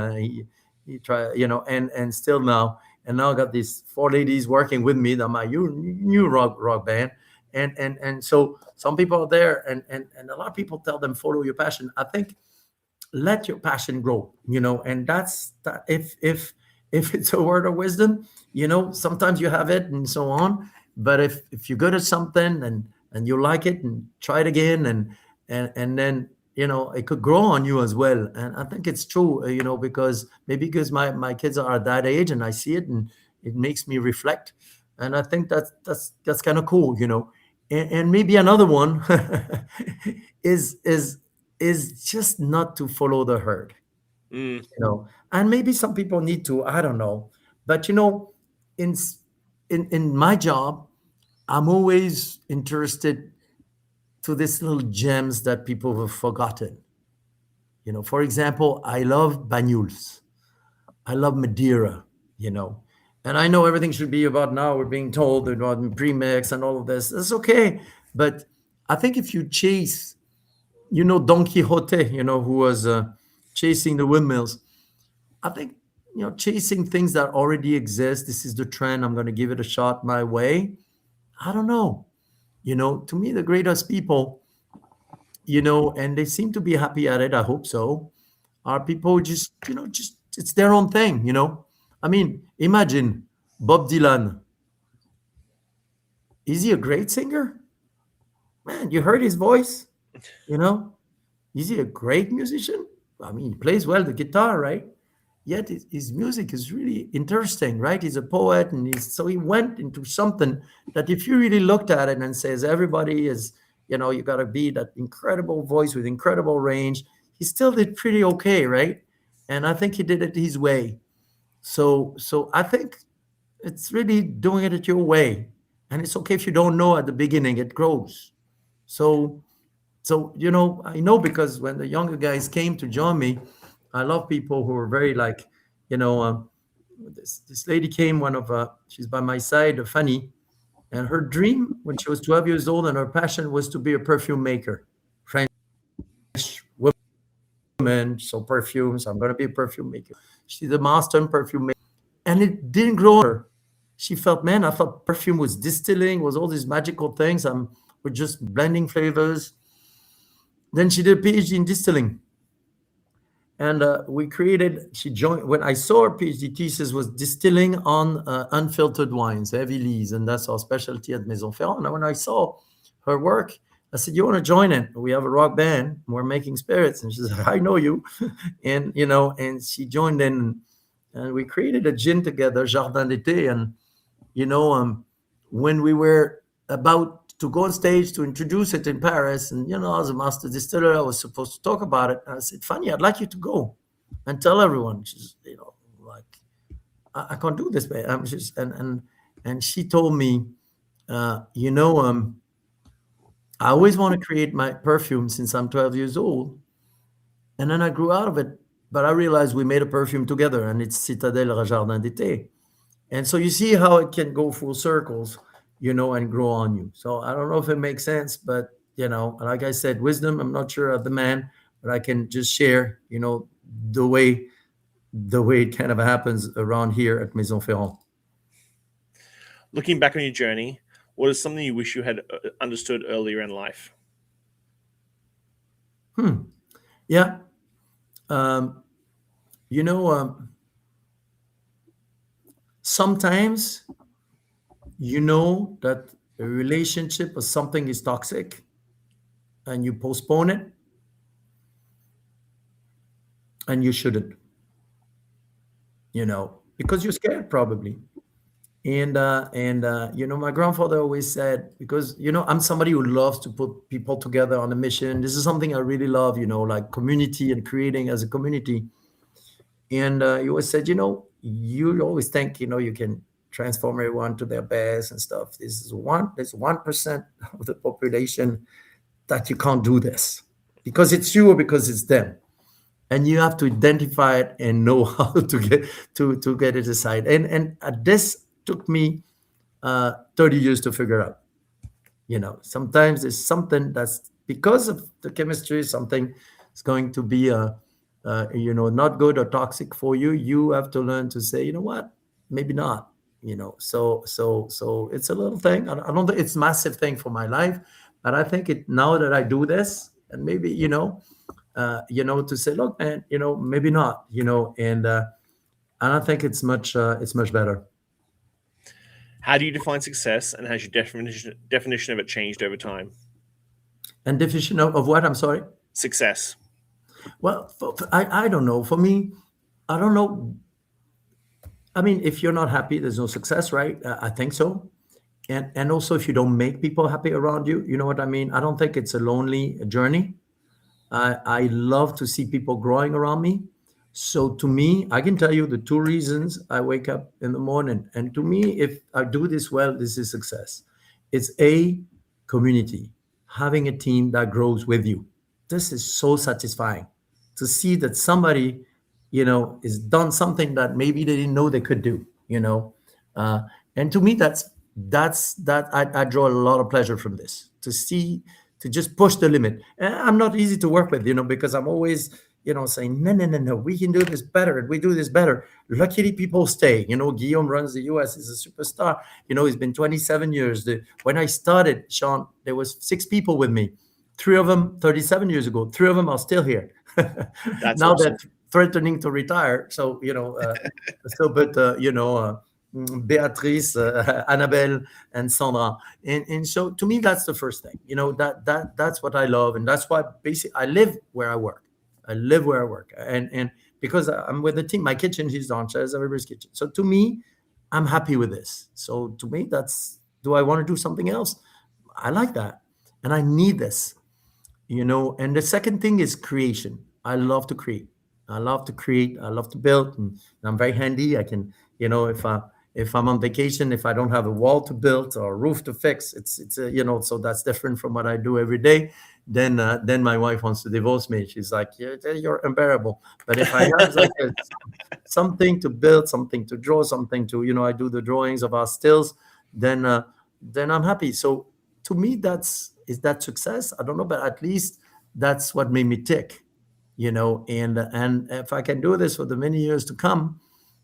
[SPEAKER 1] He try, and still now. And now I got these four ladies working with me. That my new rock band. And so some people are there, and a lot of people tell them follow your passion. I think let your passion grow, and that's that. If it's a word of wisdom, sometimes you have it and so on. But if you're good at something, and you like it, and try it again, and then it could grow on you as well. And I think it's true, because maybe because my kids are at that age, and I see it, and it makes me reflect. And I think that's kind of cool. And maybe another one is is is just not to follow the herd.
[SPEAKER 2] Mm.
[SPEAKER 1] And maybe some people need to, I don't know. But in in my job, I'm always interested to these little gems that people have forgotten. For example, I love banyuls. I love Madeira, you know. And I know everything should be about, now we're being told about premix and all of this. That's okay. But I think if you chase, Don Quixote, who was chasing the windmills, I think, chasing things that already exist, this is the trend, I'm going to give it a shot my way. I don't know. To me, the greatest people, and they seem to be happy at it, I hope so, are people who just it's their own thing. I mean, imagine Bob Dylan. Is he a great singer? Man, you heard his voice, you know? Is he a great musician? I mean, he plays well the guitar, right? Yet his music is really interesting, right? He's a poet, and so he went into something that, if you really looked at it and says everybody is, you got to be that incredible voice with incredible range. He still did pretty okay, right? And I think he did it his way. So I think it's really doing it your way, and it's okay if you don't know at the beginning. It grows. So I know, because when the younger guys came to join me, I love people who are very like, this lady came, one of she's by my side, Fanny, And her dream when she was 12 years old and her passion was to be a perfume maker. French woman, so perfumes. I'm going to be a perfume maker. She's a master in perfume making. And it didn't grow on her. She felt, man, I thought perfume was distilling, was all these magical things. We're just blending flavors. Then she did a PhD in distilling. And she joined, when I saw her PhD thesis was distilling on unfiltered wines, heavy lees, and that's our specialty at Maison Ferrand. And when I saw her work, I said, you want to join it? We have a rock band, we're making spirits. And she said, I know you. And, and she joined in, and we created a gin together, Jardin d'été. And, when we were about to go on stage to introduce it in Paris, and as a master distiller, I was supposed to talk about it. And I said, Fanny, I'd like you to go and tell everyone. She's, like, I can't do this, man. I'm just, and she told me, I always want to create my perfume since I'm 12 years old, and then I grew out of it. But I realized we made a perfume together, and it's Citadelle Jardin d'été. And so you see how it can go full circles, and grow on you. So I don't know if it makes sense, but like I said, wisdom, I'm not sure of the man, but I can just share, the way it kind of happens around here at Maison Ferrand.
[SPEAKER 2] Looking back on your journey, what is something you wish you had understood earlier in life?
[SPEAKER 1] Yeah. Sometimes that a relationship or something is toxic and you postpone it, and you shouldn't, because you're scared probably. And my grandfather always said, because I'm somebody who loves to put people together on a mission. This is something I really love, like community and creating as a community. And he always said, you always think you can transform everyone to their best and stuff. There's 1% of the population that you can't do this because it's you or because it's them. And you have to identify it and know how to get it aside. And this took me 30 years to figure out. Sometimes there's something that's because of the chemistry, something is going to be not good or toxic for you. You have to learn to say, what, maybe not. So it's a little thing. I don't think it's a massive thing for my life, but I think now that I do this, and maybe to say, look, man, maybe not, and I think it's much better.
[SPEAKER 2] How do you define success, and has your definition of it changed over time?
[SPEAKER 1] And definition of what? I'm sorry.
[SPEAKER 2] Success.
[SPEAKER 1] Well, I don't know. For me, I don't know. I mean, if you're not happy, there's no success, right? I think so. And also, if you don't make people happy around you, you know what I mean? I don't think it's a lonely journey. I love to see people growing around me. So to me, I can tell you the two reasons I wake up in the morning. And to me, if I do this well, this is success. It's a community, having a team that grows with you. This is so satisfying to see that somebody is done something that maybe they didn't know they could do, and to me, that's that I draw a lot of pleasure from this, to just push the limit. And I'm not easy to work with, because I'm always, saying, no, we can do this better. And we do this better. Luckily, people stay. Guillaume runs the US, he's a superstar. He's been 27 years. When I started, Shawn, there was 6 people with me. 3 of them 37 years ago. 3 of them are still here.
[SPEAKER 2] That's
[SPEAKER 1] now
[SPEAKER 2] awesome.
[SPEAKER 1] They're threatening to retire. So, Beatrice, Annabelle, and Sandra. And so to me, that's the first thing, that's what I love. And that's why basically I live where I work. And because I'm with the team, my kitchen is downstairs, everybody's kitchen. So to me, I'm happy with this. So to me, do I want to do something else? I like that. And I need this, and the second thing is creation. I love to create. I love to build, and I'm very handy. I can, if I'm on vacation, if I don't have a wall to build or a roof to fix, it's so that's different from what I do every day. Then my wife wants to divorce me. She's like, you're unbearable. But if I have like something to build, something to draw, something to, I do the drawings of our stills, then then I'm happy. So to me, is that success? I don't know, but at least that's what made me tick, and if I can do this for the many years to come,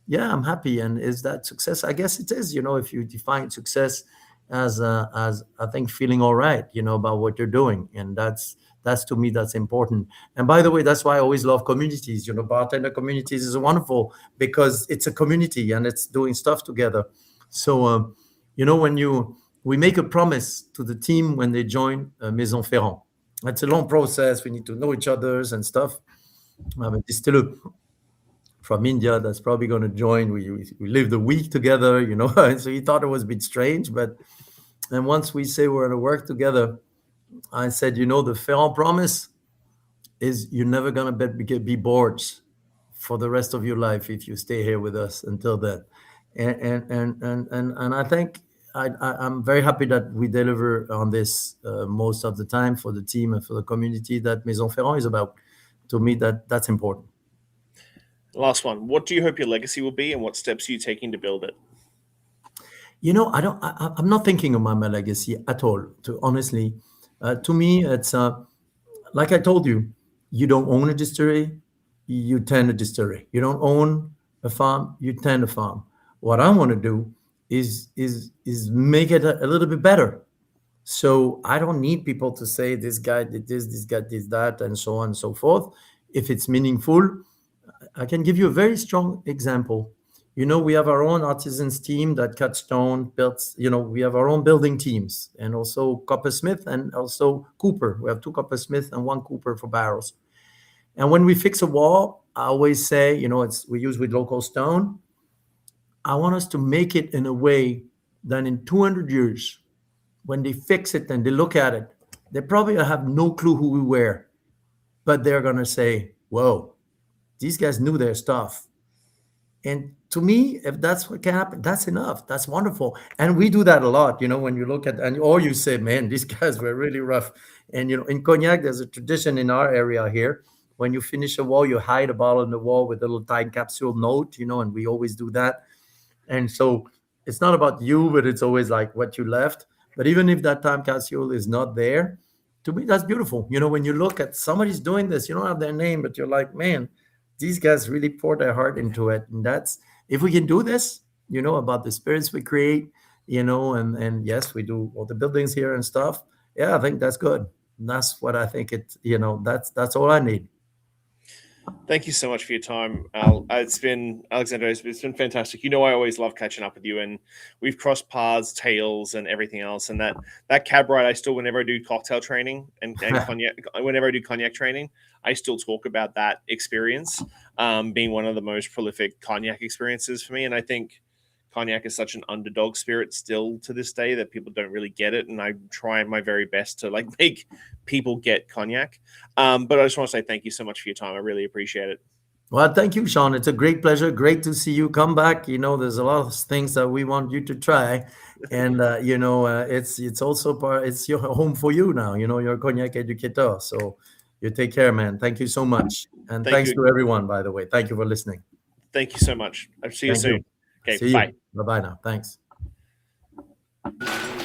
[SPEAKER 1] yeah, I'm happy. And is that success? I guess it is. If you define success as I think feeling all right, about what you're doing, and that's to me that's important. And by the way, that's why I always love communities. Bartender communities is wonderful because it's a community and it's doing stuff together. So when we make a promise to the team when they join Maison Ferrand. It's a long process. We need to know each other's and stuff. I have a distiller from India that's probably going to join. We lived a week together, and so he thought it was a bit strange. But then once we say we're going to work together, I said, the Ferrand promise is you're never going to be bored for the rest of your life if you stay here with us until then. And I think I'm very happy that we deliver on this most of the time for the team and for the community that Maison Ferrand is about. To me, that's important.
[SPEAKER 2] Last one. What do you hope your legacy will be, and what steps are you taking to build it?
[SPEAKER 1] I'm not thinking about my legacy at all. Honestly, to me, it's like I told you, you don't own a distillery, you tend a distillery. You don't own a farm, you tend a farm. What I want to do is make it a little bit better. So I don't need people to say this guy did this guy did that, and so on and so forth. If it's meaningful, I can give you a very strong example. We have our own artisans team that cuts stone, builds, we have our own building teams, and also coppersmith and also cooper. We have 2 coppersmith and 1 cooper for barrels. And when we fix a wall, I always say, we use with local stone. I want us to make it in a way that in 200 years, when they fix it and they look at it, they probably have no clue who we were, but they're going to say, whoa, these guys knew their stuff. And to me, if that's what can happen, that's enough. That's wonderful. And we do that a lot, when you look at, or you say, man, these guys were really rough. And, in Cognac, there's a tradition in our area here. When you finish a wall, you hide a bottle in the wall with a little time capsule note, and we always do that. And so it's not about you, but it's always like what you left. But even if that time capsule is not there, to me, that's beautiful. When you look at somebody's doing this, you don't have their name, but you're like, man, these guys really pour their heart into it. And that's, if we can do this, about the spirits we create, and yes, we do all the buildings here and stuff. Yeah, I think that's good. And that's what I think that's all I need.
[SPEAKER 2] Thank you so much for your time, Al. It's been Alexandre. It's been fantastic. I always love catching up with you, and we've crossed paths, tales, and everything else. And that cab ride, I still, whenever I do cocktail training and cognac, whenever I do cognac training, I still talk about that experience being one of the most prolific cognac experiences for me. And I think cognac is such an underdog spirit still to this day that people don't really get it. And I try my very best to make people get cognac. But I just want to say thank you so much for your time. I really appreciate it.
[SPEAKER 1] Well, thank you, Shawn. It's a great pleasure. Great to see you come back. There's a lot of things that we want you to try. And, it's also it's your home for you now. You're a cognac educator. So you take care, man. Thank you so much. And thanks to everyone, by the way. Thank you for listening.
[SPEAKER 2] Thank you so much. I'll see you soon. Okay, bye.
[SPEAKER 1] Bye-bye now. Thanks.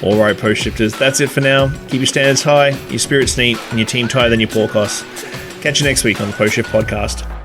[SPEAKER 2] All right, post shifters, that's it for now. Keep your standards high, your spirits neat, and your team tighter than your pour costs. Catch you next week on the Post Shift Podcast.